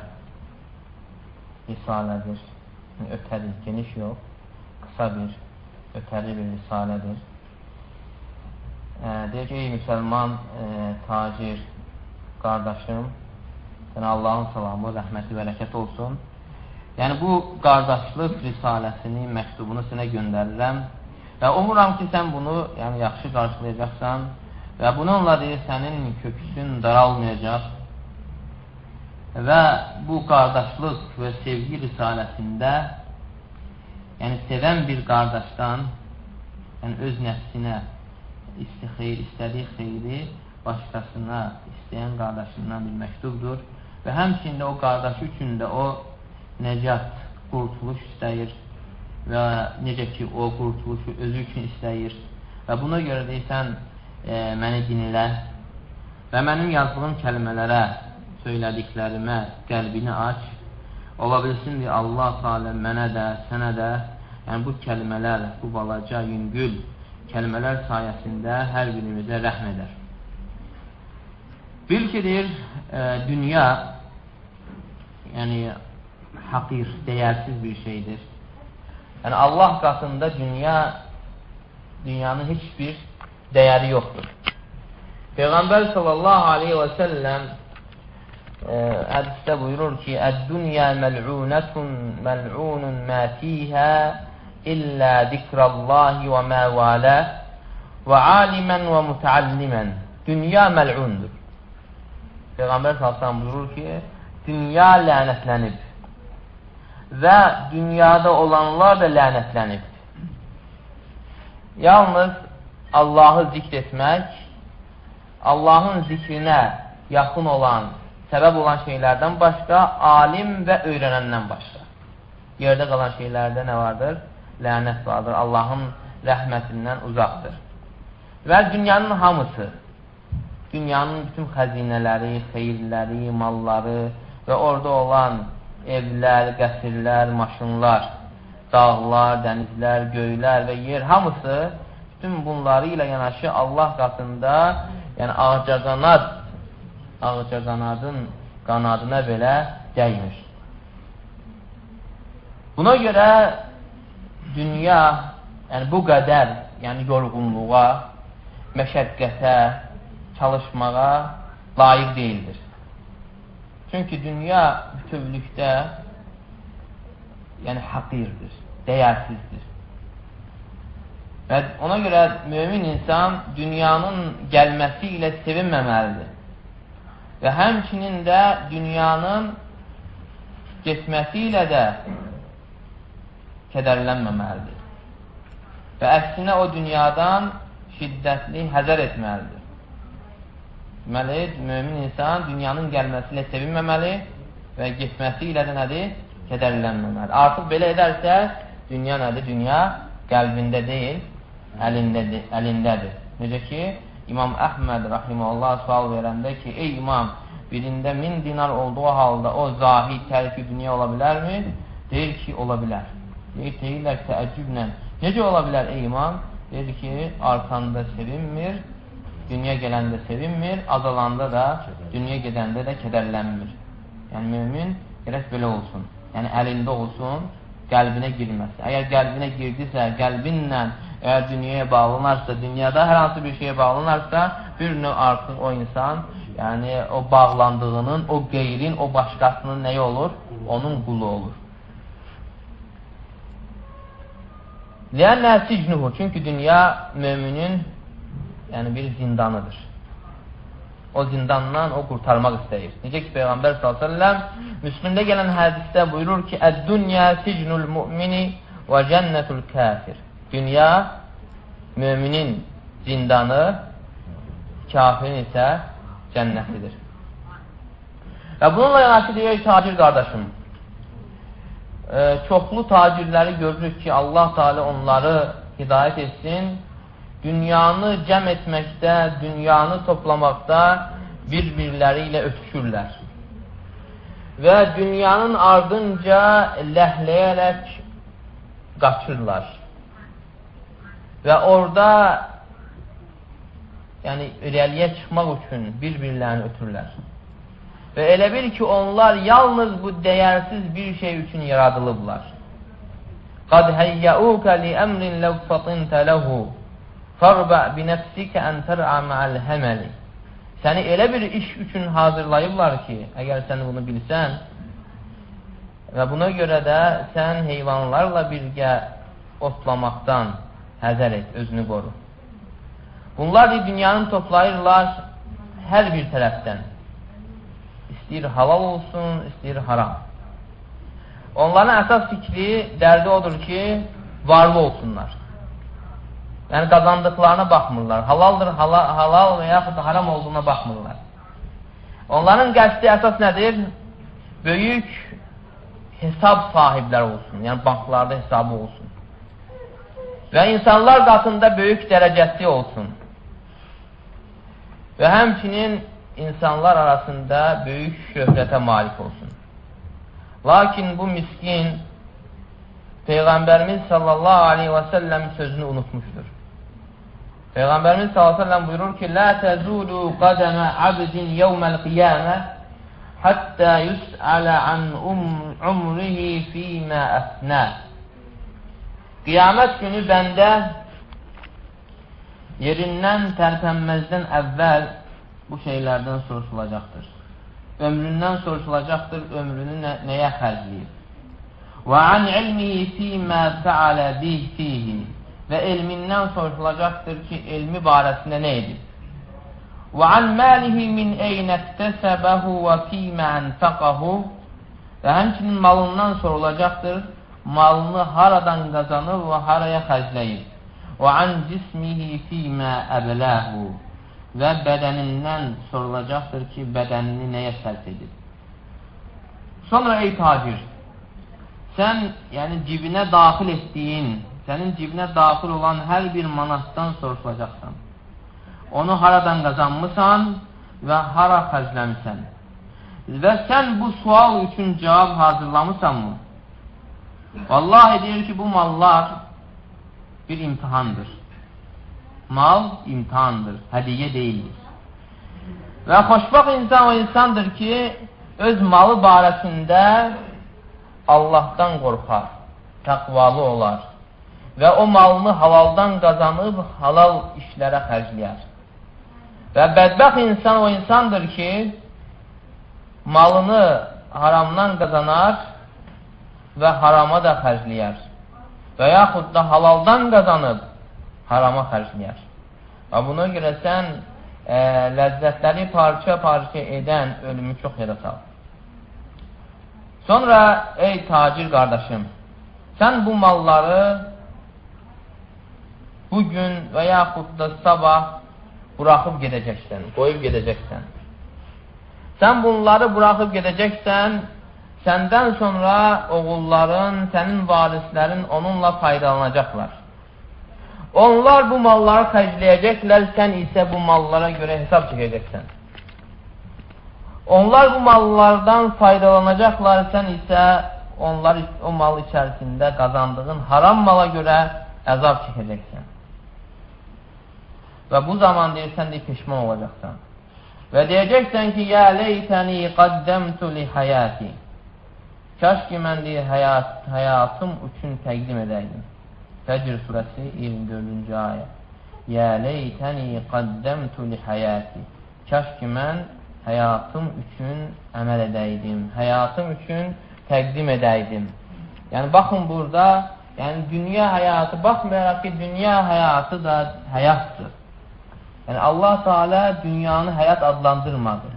risalədir. Ötəri, geniş yox, qısa bir, ötəri bir risalədir. Deyək ki, ey müsəlman, tacir, qardaşım, sənə Allahın salamı, rəhməti, bərəkət olsun. Yəni, bu qardaşlıq risaləsini, məktubunu sənə göndərirəm və umuram ki, sən bunu yaxşı qarşılayacaqsan və bununla deyir, sənin köksün daralmayacaq və bu qardaşlıq və sevgi risaləsində sevən bir qardaşdan öz nəfsinə istədiyi xeyri başqasına istəyən qardaşından bir məktubdur və həmçində o qardaşı üçün də o nəcat, qurtuluş istəyir və necə ki o qurtuluşu özü üçün istəyir və buna görə deyirsən məni dinlə və mənim yazdığım kəlmələrə, söylədiklərimə qəlbini aç, ola bilsin ki Allah Teala mənə də, sənə də bu kəlmələr, bu balaca, yüngül kəlmələr sayəsində hər birimizə rəhm edər. Bil ki, deyir, dünya haqir, dəyərsiz bir şeydir. Yəni Allah qatında dünyanın heç bir dəyəri yoxdur. Peyğəmbər sallallahu aleyhi və səlləm hədisdə buyurur ki, "Əd-dünya məl'unətun məl'unun mə fiyhə illə zikrallahi və mə valə və alimən və mütəallimən." Dünya məl'undur. Peyğəmbər sallallahu aleyhi və səlləm buyurur ki, dünya lənətlənib və dünyada olanlar da lənətlənib. Yalnız Allahı zikr etmək, Allahın zikrinə yaxın olan, səbəb olan şeylərdən başqa, alim və öyrənəndən başqa. Yerdə qalan şeylərdə nə vardır? Lənət vardır. Allahın rəhmətindən uzaqdır. Və dünyanın hamısı, dünyanın bütün xəzinələri, xeyirləri, malları və orada olan evlər, qəsrlər, maşınlar, dağlar, dənizlər, göylər və yer hamısı bütün bunları ilə yanaşı Allah qatında, yəni ağcaqanadın qanadına belə dəymir. Buna görə dünya, yəni bu qədər, yəni yorğunluğa, məşəqqətə, çalışmağa layiq deyildir. Çünki dünya bütövlükdə yəni haqirdir, dəyərsizdir. Və ona görə mömin insan dünyanın gəlməsi ilə sevinməməlidir. Və həmçinin də dünyanın getməsi ilə də kədərlənməməlidir. Və əksinə o dünyadan şiddətli həzər etməlidir. Deməli, mömin insan dünyanın gəlməsi ilə sevinməməli və getməsi ilə də nədir? Kədərlənməməli. Artıq belə edərsə, dünya nədir? Dünya qəlbində deyil, əlindədir. Necə ki, İmam Əhməd rahiməhullah sual verəndə ki, ey imam, birində 1000 dinar olduğu halda o zahid tərki dünya ola bilərmi? Deyir ki, ola bilər. Deyirlər ki, təəccüblə, necə ola bilər ey imam? Deyir ki, arkanda sevinmir, dünya gələndə sevinmir, azalanda da, dünya gedəndə də kədərlənmir. Yəni, mümin gərək belə olsun. Yəni, əlində olsun, qəlbinə girməsin. Əgər qəlbinə girdisə, qəlbinlə əgər dünyaya bağlanarsa, dünyada hər hansı bir şeye bağlanarsa, bir növ artıq o insan, yəni o bağlandığının, o qeyrin, o başqasının nəyi olur? Onun qulu olur. Lənnə sicnuhu, çünki dünya müminin yəni bir zindanıdır. O zindandan o qurtarmaq istəyir. Necə ki, Peyğəmbər s.ə.v Müslümdə gələn hədisdə buyurur ki, Əd-dünya sicnul mu'mini və cənnətul kafir. Dünya müminin zindanı, kafirin isə cənnətidir. Və bununla yanaşı deyək, tacir qardaşım, çoxlu tacirləri görürük ki, Allah Teala onları hidayət etsin, dünyanı cəm etməkdə, dünyanı toplamaqda bir-birləri ilə ötüşürlər. Və dünyanın ardınca ləhləyərək qaçırlar. Və orada yəni irəliyə çıxmaq üçün bir-birlərini ötürlər. Və elə bil ki, onlar yalnız bu dəyərsiz bir şey üçün yaradılıblar. Qad həyyəuka li əmrin ləv fatintə ləhu fərbə binəfsikə ən tər'a mə'əl həməli. Səni elə bir iş üçün hazırlayıblar ki, əgər sən bunu bilsən və buna görə də sən heyvanlarla birgə otlamaqdan həzər et, özünü qoru. Bunlar dünyanı toplayırlar hər bir tərəfdən. İstəyir halal olsun, istəyir haram. Onların əsas fikri, dərdi odur ki, varlı olsunlar. Yəni qazandıqlarına baxmırlar. Halaldır, halal və yaxud da haram olduğuna baxmırlar. Onların qəsdi əsas nədir? Böyük hesab sahiblər olsun. Yəni banklarda hesabı olsun. Və insanlar qatında böyük dərəcəsi olsun. Və həmçinin insanlar arasında böyük şöhrətə malik olsun. Lakin bu miskin Peyğəmbərimiz sallallahu aleyhi və səlləm sözünü unutmuşdur. Peyğəmbərimiz sallallahu aleyhi və səlləm buyurur ki, Lə təzulu qədəmə abdin yevməl qiyamə hatta yus'ala an umrihi fima afna. Qiyamət günü bəndə yerindən tərpənməzdən əvvəl bu şeylərdən soruşulacaqdır. Ömründən soruşulacaqdır, ömrünü nəyə xərcləyib. Və an ilmihi fima fa'ala bihi. Və elmindən soruşulacaqdır ki, elmi barəsində nə edib. Və an malihi min eynə iktəsəbəhu və fima anfaqahu. Və həmçinin malından sorulacaqdır, malını haradan qazanıb və haraya xərcləyib. Və an cismihi fima əbləhu. Və bədənindən sorulacaqdır ki, bədənini nəyə sərf edib. Sonra ey tacir, sən yəni cibinə daxil etdiyin, sənin cibinə daxil olan hər bir manatdan soruşulacaqsan. Onu haradan qazanmısan və hara xərcləmisən. Və sən bu sual üçün cavab hazırlamısanmı? Vallahi deyir ki, bu mallar bir imtihandır. Mal imtihandır, hədiyyə deyildir. Və xoşbaxt insan o insandır ki, öz malı barəsində Allahdan qorxar, təqvalı olar və o malını halaldan qazanıb halal işlərə xərcləyər. Və bədbəxt insan o insandır ki, malını haramdan qazanar və harama da xərcləyər və yaxud da halaldan qazanıb harama xərcləyər. Və buna görə sən ləzzətləri parça-parça edən ölümü çox yada sal. Sonra, ey tacir qardaşım, sən bu malları bugün və yaxud da sabah buraxıb gedəcəksən, qoyub gedəcəksən. Sən bunları buraxıb gedəcəksən, səndən sonra oğulların, sənin varislərin onunla faydalanacaqlar. Onlar bu malları xərcləyəcəklər, sən isə bu mallara görə hesab çəkəcəksən. Onlar bu mallardan faydalanacaqlar, sən isə onlar o mal içərisində qazandığın haram mala görə əzab çəkəcəksən. Və bu zaman deyirsən də peşman olacaqsan. Və deyəcəksən ki, yə leytəni qaddəmtu li həyati. Kaş ki, mən deyir, həyatım üçün təqdim edəydim. Fəcr surəsi 24-cü ayə. Yə leytəni qaddəmtu li həyati. Kaş ki, mən həyatım üçün əməl edəydim. Həyatım üçün təqdim edəydim. Yəni, baxın burada, yəni, dünya həyatı, baxmayaraq ki, dünya həyatı da həyatdır. Yəni, Allah Teala dünyanı həyat adlandırmadı.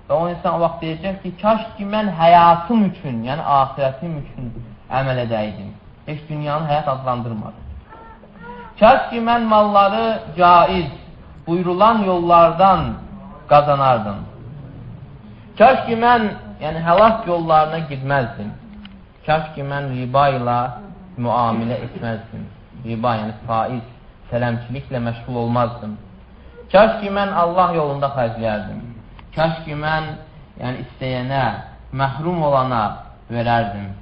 Və o insan o vaxt deyəcək ki, kaş ki, mən həyatım üçün, yəni ahirətim üçün əməl edəydim. Heç dünyanı həyat adlandırmadı. Kaş ki, mən malları caiz, buyurulan yollardan qazanardım. Kaş ki, mən yəni, həlak yollarına gitməzdim. Kaş ki, mən riba ilə müamilə etməzdim. Riba, yəni faiz, sələmçiliklə məşğul olmazdım. Kaş ki, mən Allah yolunda xərcləyərdim. Kaş ki, mən yəni, istəyənə, məhrum olana verərdim.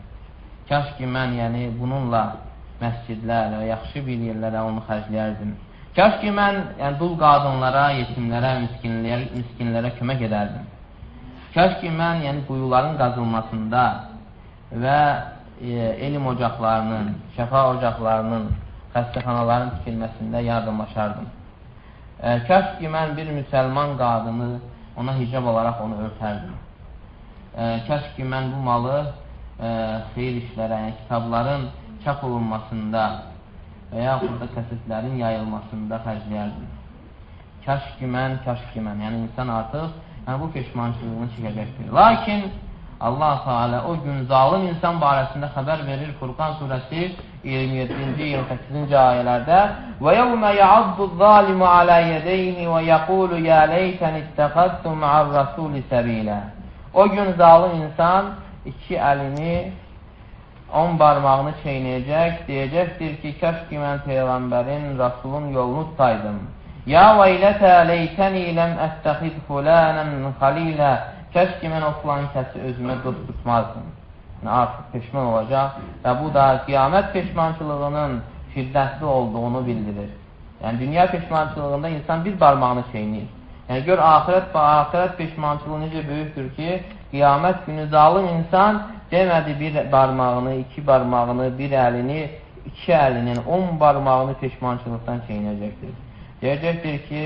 Kaş ki, mən yəni, bununla məscidlərə, yaxşı bir yerlərə onu xərcləyərdim. Kaş ki, mən yəni, dul qadınlara, yetimlərə, miskinlərə kömək edərdim. Kaş ki, mən yəni, quyuların qazılmasında və elm ocaqlarının, şəfa ocaqlarının, xəstəxanaların tikilməsində yardımlaşardım. Kaş ki, mən bir müsəlman qadını ona hicab olaraq onu örtərdim. Kaş ki, mən bu malı xeyir işlərə, yəni kitabların çap olunmasında və yaxud da kəsətlərin yayılmasında xərcləyərdim. Kaş ki, mən, yəni insan artıq yəni, bu peşmançılığını çəkəcəkdir. Lakin Allah Teala o gün zalim insan barəsində xəbər verir Furqan surəsi 27-ci 28-ci ayələrdə və yevmə ya'addu zalimu alə yədeyni və yəqulu yə leytən ittəxədtu ma'ar rəsuli səbilə. O gün zalim insan iki əlini 10 barmağını çeynəyəcək, deyəcəkdir ki, kaş ki, mən Peyğəmbərin, Rasulun yolunu tutaydım. Ya veylətə leytəni ləm əstəxid fulənən xalilə. Kaş ki, mən o filan kəsi özümə dost tutmazdım. Artıq peşman olacaq və bu da qiyamət peşmançılığının şiddətli olduğunu bildirir. Yəni, dünya peşmançılığında insan bir barmağını çeynir. Yəni, gör, axirət peşmançılığı necə böyükdür ki, qiyamət günü zalim insan demədi bir barmağını, iki barmağını, bir əlini, iki əlinin, 10 barmağını peşmançılıqdan çeynəcəkdir. Deyəcəkdir ki,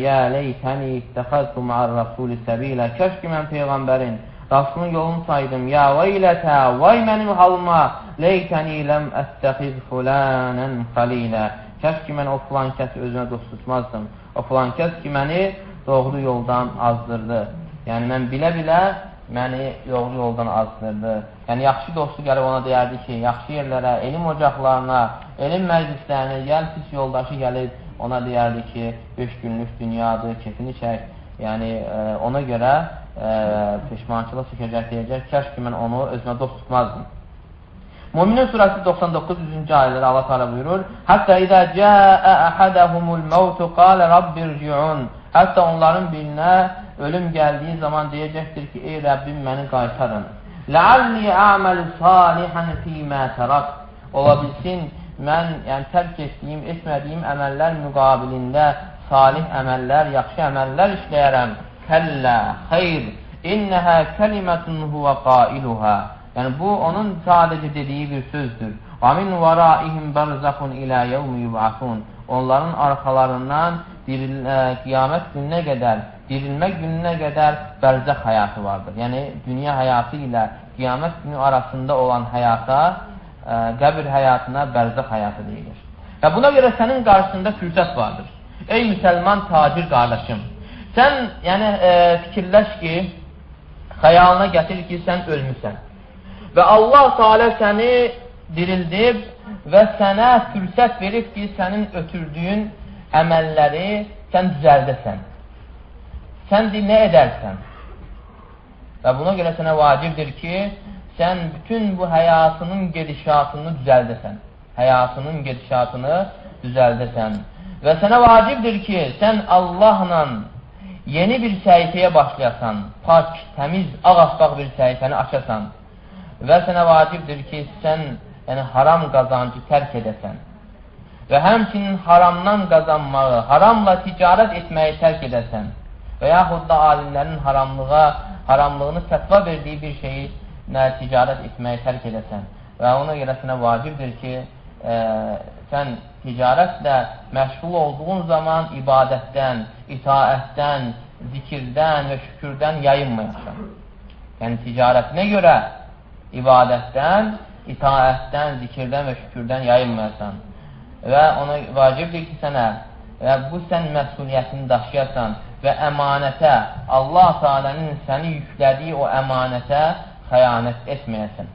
yə leytəni ittəxəztu ma'ar rəsulü səbilə, kəş ki, mən Peyğəmbərin Rasulun yolunu saydım. Ya veylətə, vay mənim halıma, leytəni ləm əstəxiz fulənən xalilə. Kəş ki, mən o filan kəsi özünə dost tutmazdım. O filan kəs ki, məni doğru yoldan azdırdı. Yəni, mən bilə-bilə məni doğru yoldan azdırdı. Yəni, yaxşı dostu gəlib ona deyərdi ki, yaxşı yerlərə, elm ocaqlarına, elm məclislərinə, gəl pis yoldaşı gəlib ona deyərdi ki, 5 günlük dünyadır, kefini çək. Yəni, ona görə peşmançılıq çəkəcək, deyəcək, kəş ki, mən onu özümə dost tutmazdım. Müminin surəsi 99-cü ayələri Allah Teala buyurur: "Hətta izə cəə əhədəhumul mautu qalə rabbirciun." Hətta onların birinə ölüm gəldiyi zaman deyəcəkdir ki, ey Rəbbim məni qaytarın. "Ləalli a'malu salihan fīmā tarak." Ola bilsin mən, yəni tərk etdiyim, etmədiyim əməllər müqabilində salih əməllər, yaxşı əməllər işləyərəm. Kəllə, xeyr, innəhə kəlimətun huvə qailuhə. Yəni, bu, onun sadəcə dediyi bir sözdür. Və min vəraihim bərzəxun ilə yevmi yub'asun. Onların arxalarından qiyamət gününə qədər, dirilmə gününə qədər bərzəx həyatı vardır. Yəni, dünya həyatı ilə qiyamət günü arasında olan həyata, qəbir həyatına bərzəx həyatı deyilir. Və buna görə sənin qarşısında fürsət vardır. Ey müsəlman tacir qardaşım, sən yəni, fikirləş ki, xəyalına gətir ki, sən ölmüsən. Və Allah Teala səni dirildib və sənə fürsət verib ki, sənin ötürdüyün əməlləri sən düzəldəsən. Sən nə edərsən? Və buna görə sənə vacibdir ki, sən bütün bu həyatının gedişatını düzəldəsən. Həyatının gedişatını düzəldəsən. Və sənə vacibdir ki, sən Allahla yeni bir səhifəyə başlayasan, pak, təmiz, ağaspaq bir səhifəni açasan. Və sənə vacibdir ki, sən yəni, haram qazancı tərk edəsən. Və həmçinin haramdan qazanmağı, haramla ticarət etməyi tərk edəsən. Və yaxud da alimlərin haramlığını fətva verdiyi bir şeyi ticarət etməyi tərk edəsən. Və ona görə sənə vacibdir ki, sən ticarətlə məşğul olduğun zaman ibadətdən, itaətdən, zikirdən və şükürdən yayınmayasan. Yəni, ticarətinə görə ibadətdən, itaətdən, zikirdən və şükürdən yayınmayasan. Və ona vacibdir ki, sənə və bu sən məsuliyyətini daşıyasan və əmanətə, Allah Teala'nın səni yüklədiyi o əmanətə xəyanət etməyəsən.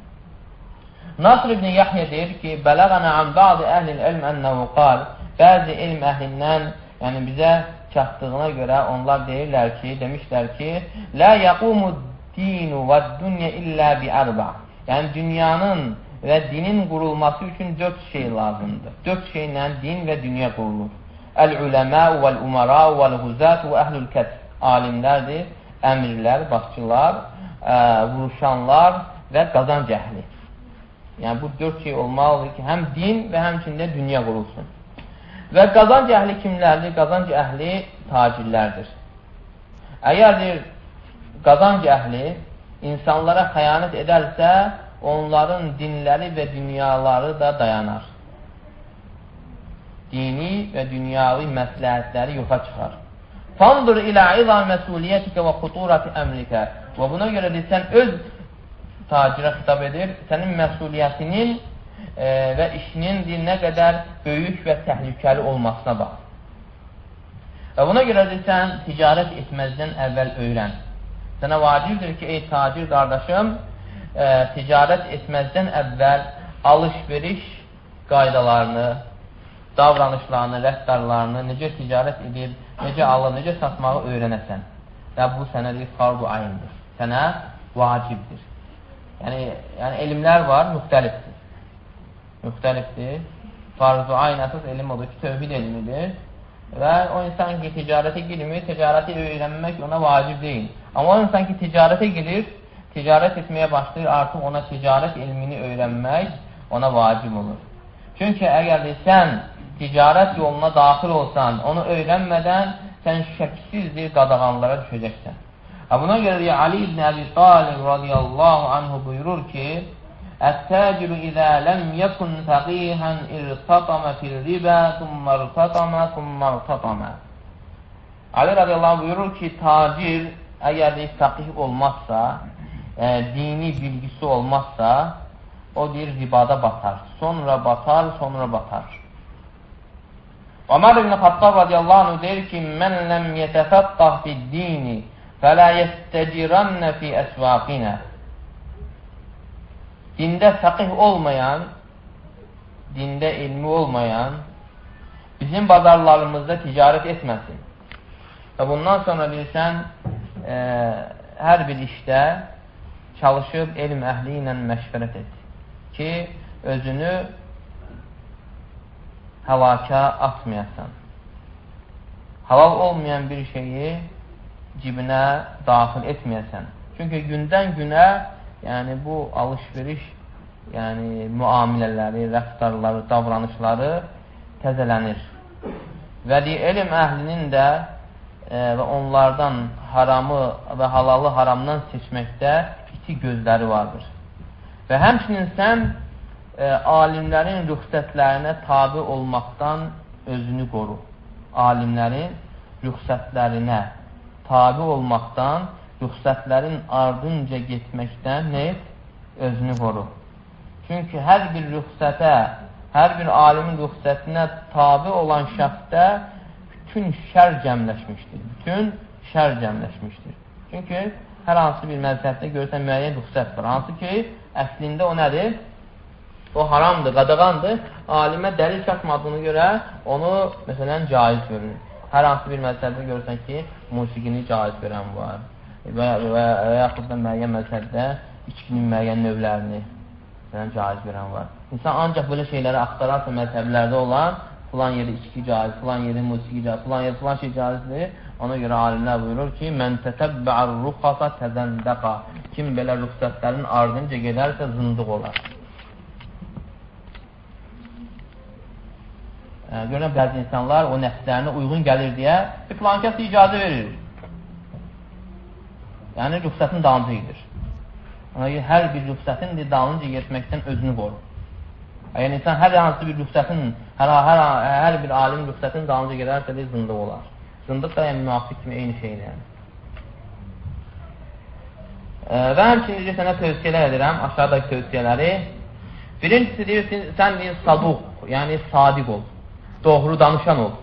Nasr ibn Yahya deyir ki, Bələğənə ən bəzi əhlil ilm ənəvü qal, bəzi elm əhlindən, yəni bizə çatdığına görə onlar deyirlər ki, demişlər ki, Lə yəqumu dinu və dünya illə bi ərba. Yəni, dünyanın və dinin qurulması üçün 4 şey lazımdır. 4 şeylə din və dünya qurulur. Əl-uləməu vəl-umarau vəl-huzatu və əhlül-kət. Alimlərdir, əmirlər, başçılar, vuruşanlar və qazanc əhli. Yəni, bu 4 şey olmalıdır ki, həm din və həmçində dünya qurulsun. Və qazanc əhli kimlərdir? Qazanc əhli tacirlərdir. Əgər qazanc əhli insanlara xəyanət edərsə, onların dinləri və dünyaları da dayanar. Dini və dünyavi məsləhətləri yoxa çıxar. Fandur ilə izam məsuliyyətikə və xuturati əmrikə. Və buna görə də sən öz tacirə xitab edir, sənin məsuliyyətinin və işinin nə qədər böyük və təhlükəli olmasına bax. Və buna görə də sən ticarət etməzdən əvvəl öyrən. Sənə vacibdir ki, ey tacir qardaşım, ticarət etməzdən əvvəl alış-veriş qaydalarını, davranışlarını, rəftarlarını, necə ticarət edir, necə alır, necə satmağı öyrənəsən. Və bu sənə farz-ı ayındır, sənə vacibdir. Yəni elmlər var, müxtəlifdir. Farz-ı ayn əsas elm odur ki, tövhid elmidir. Və o insan ki, ticarətə girmir, ticarəti öyrənmək ona vacib deyil. Amma o insan ki, ticarətə girir, ticarət etməyə başlayır, artıq ona ticarət elmini öyrənmək ona vacib olur. Çünki əgər sən ticarət yoluna daxil olsan, onu öyrənmədən sən şəksizdir qadağanlara düşəcəksən. Buna görə Ali ibn Əbi Talib radiyallahu anhu buyurur ki, Ət-təciru izə ləm yəkun fəqihən irtatamə fil-ribə thumma irtatamə. Ali radiyallahu buyurur ki, tacir əgər fəqih olmazsa, dini bilgisi olmazsa, o deyir ribada batar. Sonra batar. Ömər ibn Xattab radiyallahu anh deyir ki, mən ləm yətəfəqqah fid-dini fələ yəstəcirannə fi əsvaqinə. Dində fəqih olmayan, dində ilmi olmayan bizim bazarlarımızda ticarət etməsin. Və bundan sonra bilirsən, hər bir işdə çalışıb elm əhli ilə məşvərət et ki, özünü həlaka atmayasan. Halal olmayan bir şeyi cibinə daxil etməyəsən. Çünki gündən günə yəni bu alış-veriş, yəni müamilələri, rəftarları, davranışları təzələnir. Və elm əhlinin də və onlardan haramı və halalı haramdan seçməkdə iti gözləri vardır. Və həmçinin sən alimlərin rüxsətlərinə tabi olmaqdan özünü qoru. Alimlərin rüxsətlərinə tabi olmaqdan, rüxsətlərin ardınca getməkdən özünü qoru. Çünki hər bir rüxsətə, hər bir alimin rüxsətinə tabi olan şəxsdə bütün şər cəmləşmişdir. Çünki hər hansı bir məzhəbdə görürsən müəyyən rüxsət var. Hansı ki, əslində o nədir? O haramdır, qadağandır. Alimə dəlil çatmadığını görə onu, məsələn, caiz görür. Hər hansı bir məzhəbdə görürsən ki, musiqini caiz görən var. Və yaxud da müəyyən məzhəbdə içkinin müəyyən növlərini caiz görən var. İnsan ancaq belə şeyləri axtararsa məzhəblərdə olan filan yeri içki caiz, filan yeri musiqi caiz, filan yeri filan şey caizdir. Ona görə alimlər buyurur ki, mən tətəbbə'ər ruxasa təzəndəqa. Kim belə rüxsətlərin ardınca gedərsə zındıq olar. Görünən bəzi insanlar o nəfslərinə uyğun gəlir deyə filan kəs icazə verir. Yəni rüxsətin dalınca gedir. Ona görə hər bir rüxsətin dalınca getməkdən özünü qorur. Yəni insan hər hansı bir rüxsətin, hər bir alim rüxsətin dalınca gedərsə də zındıq olar. Zındıq da yəni münafiq kimi eyni şeydir. Yəni. Və həmçinin sənə tövsiyələr edirəm, aşağıdakı tövsiyələri. Birincisi deyirsin, sən deyir saduq, yəni sadiq ol, doğru danışan ol.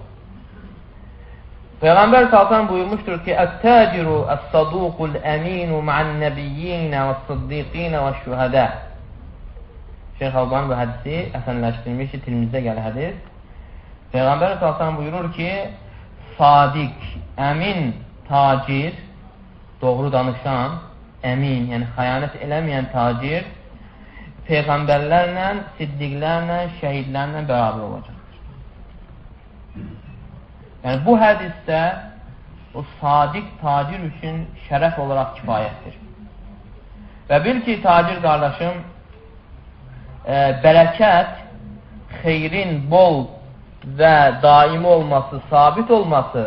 Peyğəmbər salsan buyurmuşdur ki, Ət-təciru əs-saduqul əminu ma'an-nəbiyyinə və-s-siddiqinə və-şühədə. Şeyx Albani bu hədisi əsənləşdirmiş ki, Tirmizdə gəlir hədis. Peyğəmbər salsan buyurur ki, sadiq, əmin, tacir, doğru danışan, əmin, yəni xəyanət eləməyən tacir, peyğəmbərlərlə, siddiqlərlə, şəhidlərlə bərabər olacaq. Yəni bu hədisdə o sadiq tacir üçün şərəf olaraq kifayətdir. Və bil ki, tacir qardaşım, bərəkət, xeyrin bol və daimi olması, sabit olması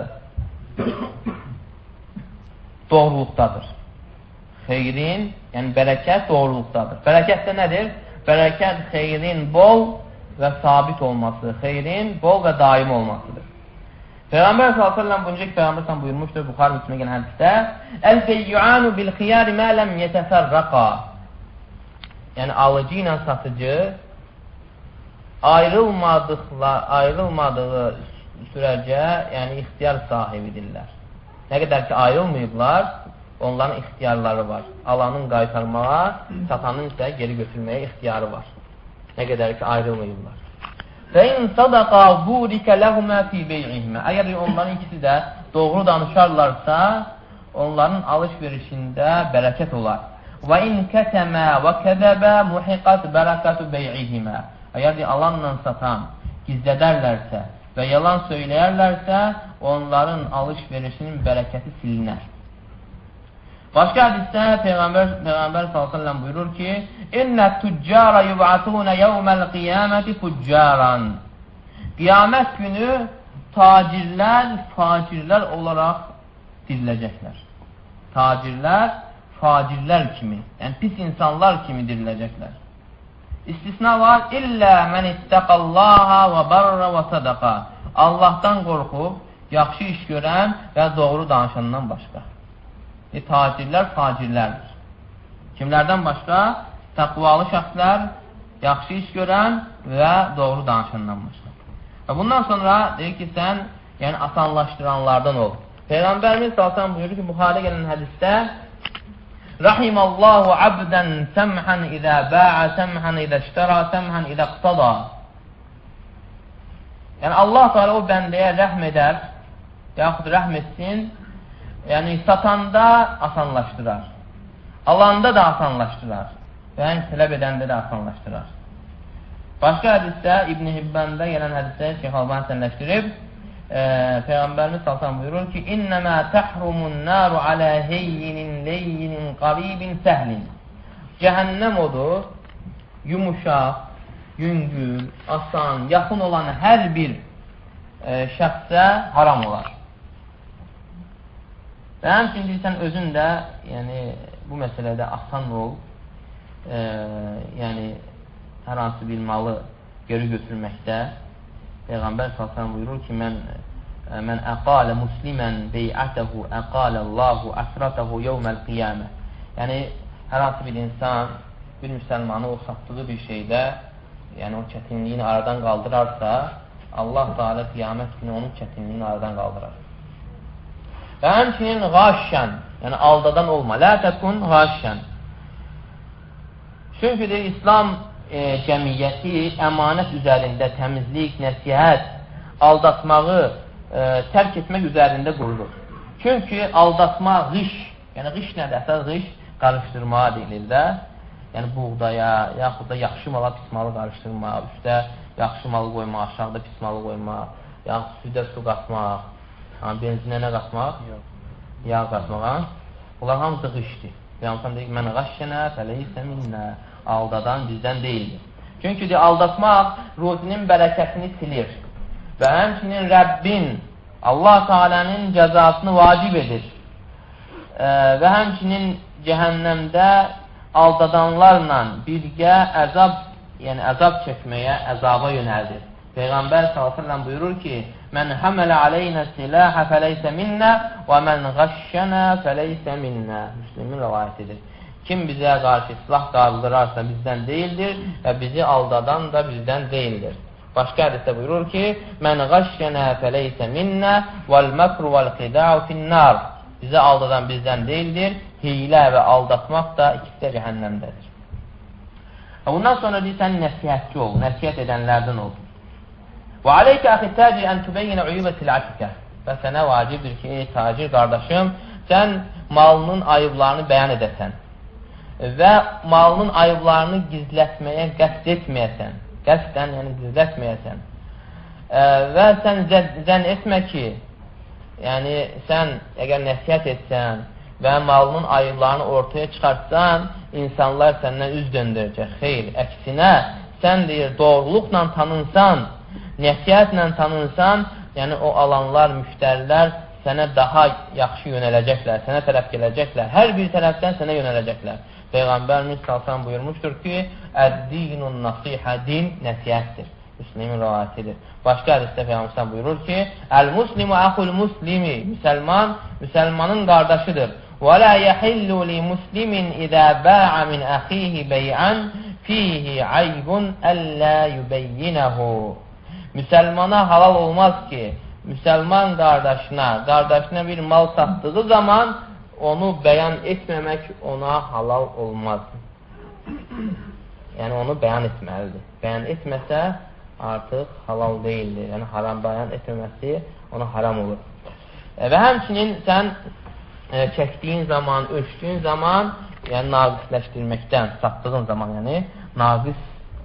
doğruluqdadır. Xeyrin, yəni bərəkət doğruluqdadır. Bərəkət də nədir? Bərəkət xeyrin bol və sabit olması, xeyrin bol və daimi olmasıdır. Peyğəmbər s.ə.v bunca ki, Peyğəmbər s.ə.v buyurmuşdur, Buxar Müslimə gələn hədisdə Əl-beyyu'anu bil-xiyari mə ləm yetəfərraqa. Yəni, alıcı ilə satıcı ayrılmadığı sürəcə, yəni ixtiyar sahibidirlər. Nə qədər ki, ayrılmayıblar, onların ixtiyarları var. Alanın qaytarmağa, satanın isə geri götürməyə ixtiyarı var. Nə qədər ki, ayrılmayıblar. فَاِنْ صَدَقَا بُورِكَ لَهُمَا فِي بَيْعِهِمَا. Əgər onların ikisi də doğru danışarlarsa, onların alış-verişində bərəkət olar. وَاِنْ كَتَمَا وَكَذَبَا مُحِقَتْ بَرَكَةُ بَيْعِهِمَا. Əgər alanla satan gizlədərlərsə və yalan söyləyərlərsə, onların alış-verişinin bərəkəti silinər. Başqa hədisdə Peyğəmbər s.ə.v buyurur ki, İnnə tüccara yub'atuna yevməl qiyaməti tüccaran. Qiyamət günü tacirlər, facirlər olaraq diriləcəklər. Tacirlər, facirlər kimi, yəni pis insanlar kimi diriləcəklər. İstisna var. İllə mən ittəqallaha və barra və sadaqa. Allahdan qorxub, yaxşı iş görən və doğru danışandan başqa. Tacirlər, facirlərdir. Kimlərdən başqa? Təqvalı şəxslər, yaxşı iş görən və doğru danışandan başqa. Və bundan sonra deyir ki, sən yəni asanlaşdıranlardan ol. Peyğəmbərimiz sallallahu buyurur ki, Buxarə gələn hədisdə Rahimallahu abdən səmhən izə bə'ə səmhən izə iştərə səmhən izə qtada. Yəni Allah Teala o bəndəyə rəhm edər, yaxud rəhm etsin, yəni satanda asanlaşdırar, alanda da asanlaşdırar və yəni tələb edəndə də asanlaşdırar. Başqa hədisdə İbn-i Hibbəndə gələn hədisdə Şeyx Albani sənləşdirib, Peyğəmbərimiz sallallahu buyurur ki, İnnəmə təhrumun naru alə heyyinin leyyinin qaribin səhlin. Cəhənnəm odur, yumuşaq, yüngül, asan, yaxın olan hər bir şəxsə haram olar. Və həmçinin sən özün də yəni, bu məsələdə asan ol, yəni hər hansı bir malı geri götürməkdə Peyğəmbər sallallahu buyurur ki, mən əqalə muslimən beyətəhu əqaləllahu əsrətəhu yevməl qiyamə. Yəni, hər hansı bir insan bir müsəlmanı o satdığı bir şeydə, yəni o çətinliyini aradan qaldırarsa, Allah Teala qiyamət günü onun çətinliyini aradan qaldırar. Və həmçinin qaşşən, yəni aldadan olma. Lə təkun qaşşən. Çünki deyir, İslam cəmiyyəti əmanət üzərində təmizlik, nəsihət, aldatmağı tərk etmək üzərində qurulur. Çünki aldatma qış, yəni qış nədir? Əsas qış qarışdırmağa deyilir də. Yəni buğdaya, yaxud da yaxşı mala pis malı qarışdırmaq, üstə yaxşı malı qoymaq, aşağıda pis malı qoymaq, yaxud südə su qatmaq, benzinə nə qatmaq? Yağ qatmaq. Bunlar hamısı qışdır. Yəni deyir, mən qaşşənə fəleysə minnə. Aldadan bizdən deyildir. Çünki aldatmaq ruzinin bərəkətini silir və həmçinin Rəbbin, Allah Teala'nın cəzasını vacib edir və həmçinin cəhənnəmdə aldadanlarla birgə əzab, yəni əzab çəkməyə, əzaba yönəldir. Peyğəmbər s.ə.v buyurur ki, mən həmələ aleynə siləhə fəleysə minnə və mən qaşşənə fəleysə minnə. Müslümin rəvayətidir. Kim bizə qarşı silah qaldırarsa bizdən deyildir və bizi aldadan da bizdən deyildir. Başqa hədisdə buyurur ki, mən qaşşənə fəleysə minnə vəl-məkru vəl-qida'u finnər. Bizi aldadan bizdən deyildir, hilə və aldatmaq da ikisi də cəhənnəmdədir. Bundan sonra deyirsən, nəsihətçi ol, nəsihət edənlərdən ol. Və aleykə əxi təcir ən tübeyyinə uyubətil əkikə. Və sənə vacibdir ki, ey tacir qardaşım, sən malının ayıblarını bəyan edəsən və malının ayıblarını gizlətməyə qəsd etməyəsən, qəsdən, yəni gizlətməyəsən və sən zənn etmə ki, yəni sən əgər nəsihət etsən və malının ayıblarını ortaya çıxartsan, insanlar səndən üz döndürəcək. Xeyr, əksinə, sən deyir, doğruluqla tanınsan, nəsihətlə tanınsan, yəni o alanlar, müştərilər sənə daha yaxşı yönələcəklər, sənə tərəf gələcəklər, hər bir tərəfdən sənə yönələcəklər. Peyğəmbərimiz salsan buyurmuşdur ki, əd-dinun nasihə, din nəsihətdir. Müslimin rəvayətidir. Başqa hədisdə Peyğəmbər buyurur ki, əl-muslimu əxul muslimi, müsəlman, müsəlmanın qardaşıdır. Və lə yəhillu li muslimin idə bə'a min əxihi bəy'ən fihi aybun əllə yubəyyinəhu. Müsəlmana halal olmaz ki, müsəlman qardaşına bir mal satdığı zaman onu bəyan etməmək ona halal olmaz. Yəni onu bəyan etməlidir. Bəyan etməsə artıq halal deyildir. Yəni haram bəyan etməməsi ona haram olur. Və həmçinin sən çəkdiyin zaman, ölçdüyün zaman, yəni naqisləşdirməkdən, satdığın zaman, yəni naqis,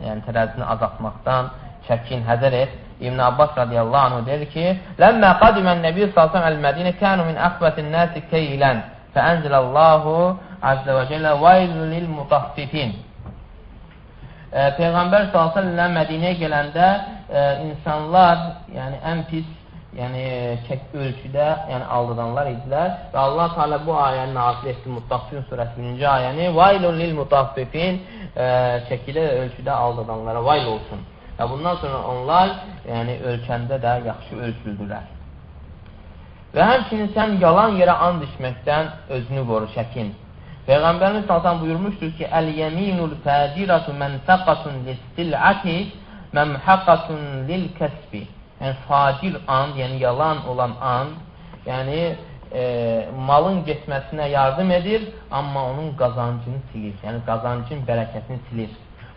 yəni tərəzini azaltmaqdan çəkin, həzər et. İbn Abbas radiyallahu anh deyir ki, Ləmmə qadimən Nəbi sallallahu əl-Mədinə kənu min əxbətin nəsi keylən fəənzilallahu azdə və cəllə vaylulil mutaffifin. Peyğəmbər sallallahu Mədinəyə gələndə insanlar, yəni ən pis yəni ölçüdə yəni aldadanlar idilər və Allah Teala bu ayəni nazil etdi Muttaffifin surəsi 1-ci ayəni vaylun lil mutaffifin çəkidə və ölçüdə aldadanlara vayl olsun. Və bundan sonra onlar yəni ölçəndə də yaxşı ölçüldülər. Və həmçinin sən yalan yerə and içməkdən özünü qoru, çəkin. Peyğəmbərimiz sallallahu buyurmuşdur ki: "Əl-yeminul fəciratu mənsəqatun lis-sil'ati məmhaqatun lil-kəsbi." Yəni facir and, yəni yalan olan and, yəni malın getməsinə yardım edir, amma onun qazancını silir. Yəni qazancın bərəkətini silir.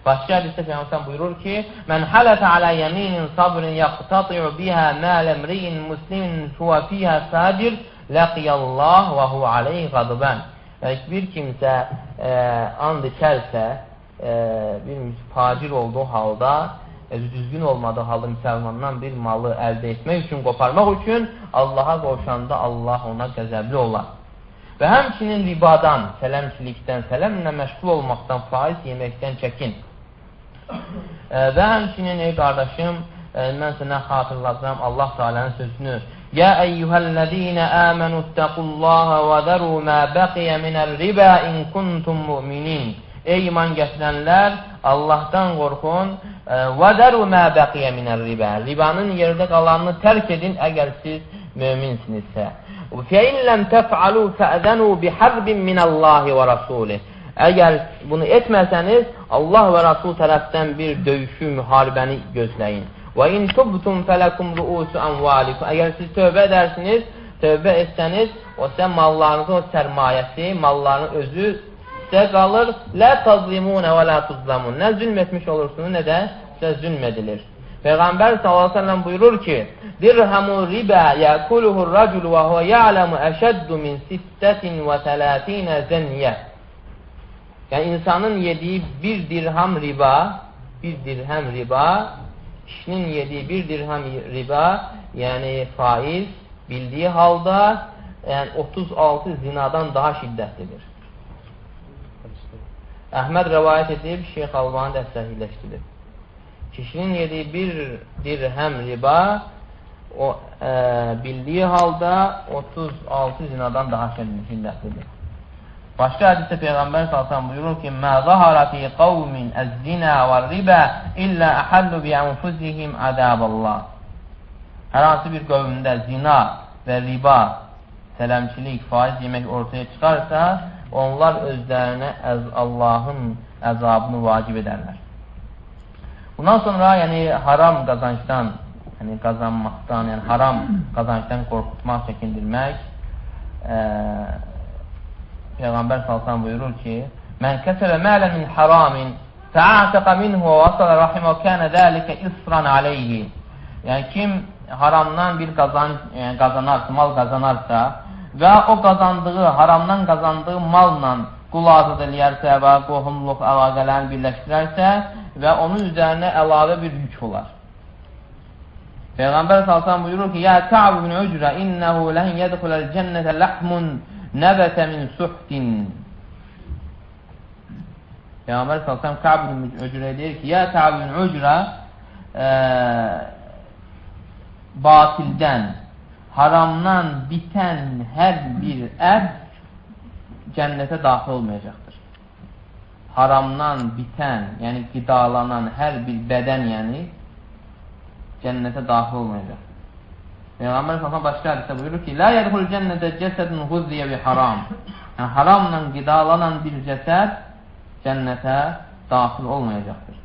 Başqa hədisdə Peyğəmbər buyurur ki: "Mən halata ala yaminin sabrin yaqtati'u biha mal imri'in muslimin huwa fiha fajir laqiyallah və huwa alayhi ghadban." Yəni bir kimsə and içərsə, bir facir olduğu halda, düzgün olmadığı halda müsəlmandan bir malı əldə etmək üçün, qoparmaq üçün Allaha qovuşanda Allah ona qəzəbli olar. Və həmçinin ribadan, sələmçilikdən, sələmlə məşğul olmaqdan, faiz yeməkdən çəkin. Və həmçinin, ey qardaşım, mən sənə xatırlatacağım Allah Teala'nın sözünü. Ya eyyuhəl-ləzīnə əmənu istəqullaha və zəru mə bəqiyə minəl ribə in kuntum mu'minin. Ey iman gətirənlər, Allahdan qorxun və zəru mə bəqiyə minəl ribə. Ribanın yerdə qalanını tərk edin əgər siz möminsinizsə. فَاِنْ لَمْ تَفْعَلُوا فَأَذَنُوا بِحَرْبٍ مِنَ اللّٰهِ وَرَسُولِهِ. Əgər bunu etməsəniz, Allah və Rasul tərəfdən bir döyüşü, müharibəni gözləyin. وَاِنْ تُبْتُمْ فَلَكُمْ رُؤُسُ أَمْوَالِكُمْ. Əgər siz tövbə edərsiniz, tövbə etsəniz, o sizə mallarınızın o sərmayəsi, malların özü sizə qalır. لَا تَظْلِمُونَ وَلَا تُظْلَمُونَ. Nə zülm etmiş olursunuz, nə də sizə zülm edilir. Peyğəmbər s.ə.v buyurur ki: "Dirhamu riba ya'kuluhur racul və huve ya'lamu əşəddu min 36 zəniyə." Yəni insanın yediyi bir dirham riba, kişinin yediyi bir dirham riba, yəni faiz bildiyi halda, yəni 36 zinadan daha şiddətlidir. Əhməd rəvayət edib, Şeyx Albani də səhihləşdirib. Kişinin yediyi bir dirhəm riba bildiyi halda 36 zinadan daha şiddətlidir. Başqa hədisdə Peyğəmbər sallallahu buyurur ki: "Mə zahara fi qavmin az-zina və-riba illə əhallu bi anfusihim azaballah." Hər hansı bir qövmdə zina və riba, sələmçilik, faiz yemək ortaya çıxarsa, onlar özlərinə Allahın əzabını vacib edərlər. Bundan sonra yəni haram qazancdan, yəni qazanmaqdan, yəni haram qazancdan qorxutmaq, çəkindirmək. Peyğəmbər sallallahu buyurur ki: "Mən kəsəbə mələ min haramin fa'ataqa minhu və vasala rahimə və kana zalika isran alayhi." Yəni kim haramdan bir qazanarsa, mal qazanarsa və o qazandığı, haramdan qazandığı malla qul azad eləyərsə və qohumluq əlaqələrini birləşdirərsə və onun üzərinə əlavə bir yük olar. Peyğəmbər sallallahu buyurur ki: "Ya Ka'b ibn Ucra innehu len yedxulul cennete lahmun nəbətə min suhtin." Peyğəmbər sallallahu Ka'b ibn Ucra deyir ki: "Ya Ka'b ibn Ucra batildən, haramdan bitən hər bir ət cənnətə daxil olmayacaqdır." Haramdan bitən, yəni qidalanan hər bir bədən, yəni cənnətə daxil olmayacaq. Peyğəmbər sallallahu başqa hədisdə buyurur ki: "La yedxul cennete cəsədun ğuzziyə bi haram." Yəni haramla qidalanan bir cəsəd cənnətə daxil olmayacaqdır.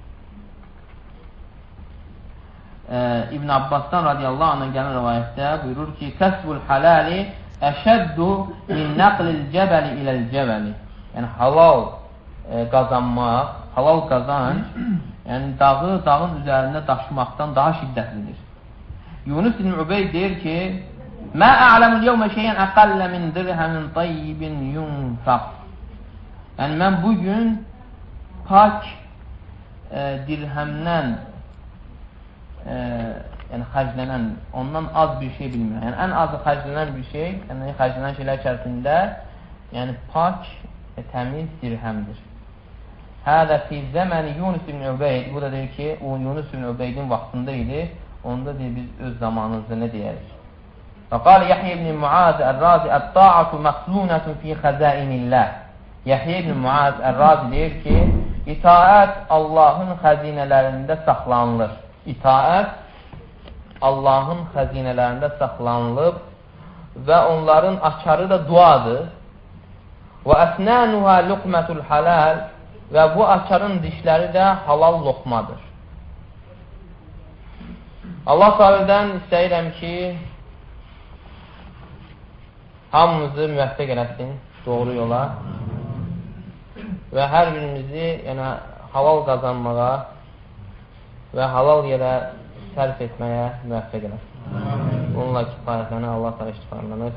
İbn Abbasdan radiyallahu anh'a gələn rivayətdə buyurur ki: "Kəsbul halali əşəddu min naqlil cəbəli iləl cəbəli." Yəni halal qazanmaq, halal qazanc, yəni dağı dağın üzərində daşımaqdan daha şiddətlidir. Yunus ibn Ubeyd deyir ki: "Mə a'lamul yevmə şeyən əqəllə min dirhəmin tayyibin yunfaq." Yəni mən bugün pak dirhəmdən yəni xərclənən, ondan az bir şey bilmirəm. Yəni ən azı xərclənən bir şey, yəni xərclənən şeylər içərisində yəni pak, təmiz dirhəmdir. Hədə fi zəməni Yunus ibn Ubeyd, bu da deyir ki, o Yunus ibn Ubeydin vaxtında idi. Onda deyir, biz öz zamanımızda nə deyərik? Və qal Yahya ibn Muaz Ər-Razi Ət-ta'atu məxzunətun fi xəzainillah. Yahya ibn Muaz Ər-Razi deyir ki, itaət Allahın xəzinələrində saxlanılır. İtaət Allahın xəzinələrində saxlanılıb və onların açarı da duadır. Və əsnənuhə luqmətul halal və bu açarın dişləri də halal loxmadır. Allah Teala'dan istəyirəm ki, hamımızı müvəffəq eləsin doğru yola və hər birimizi halal qazanmağa və halal yerə sərf etməyə müvəffəq eləsin. Bununla kifayətlənə Allah Teala istifadələnə.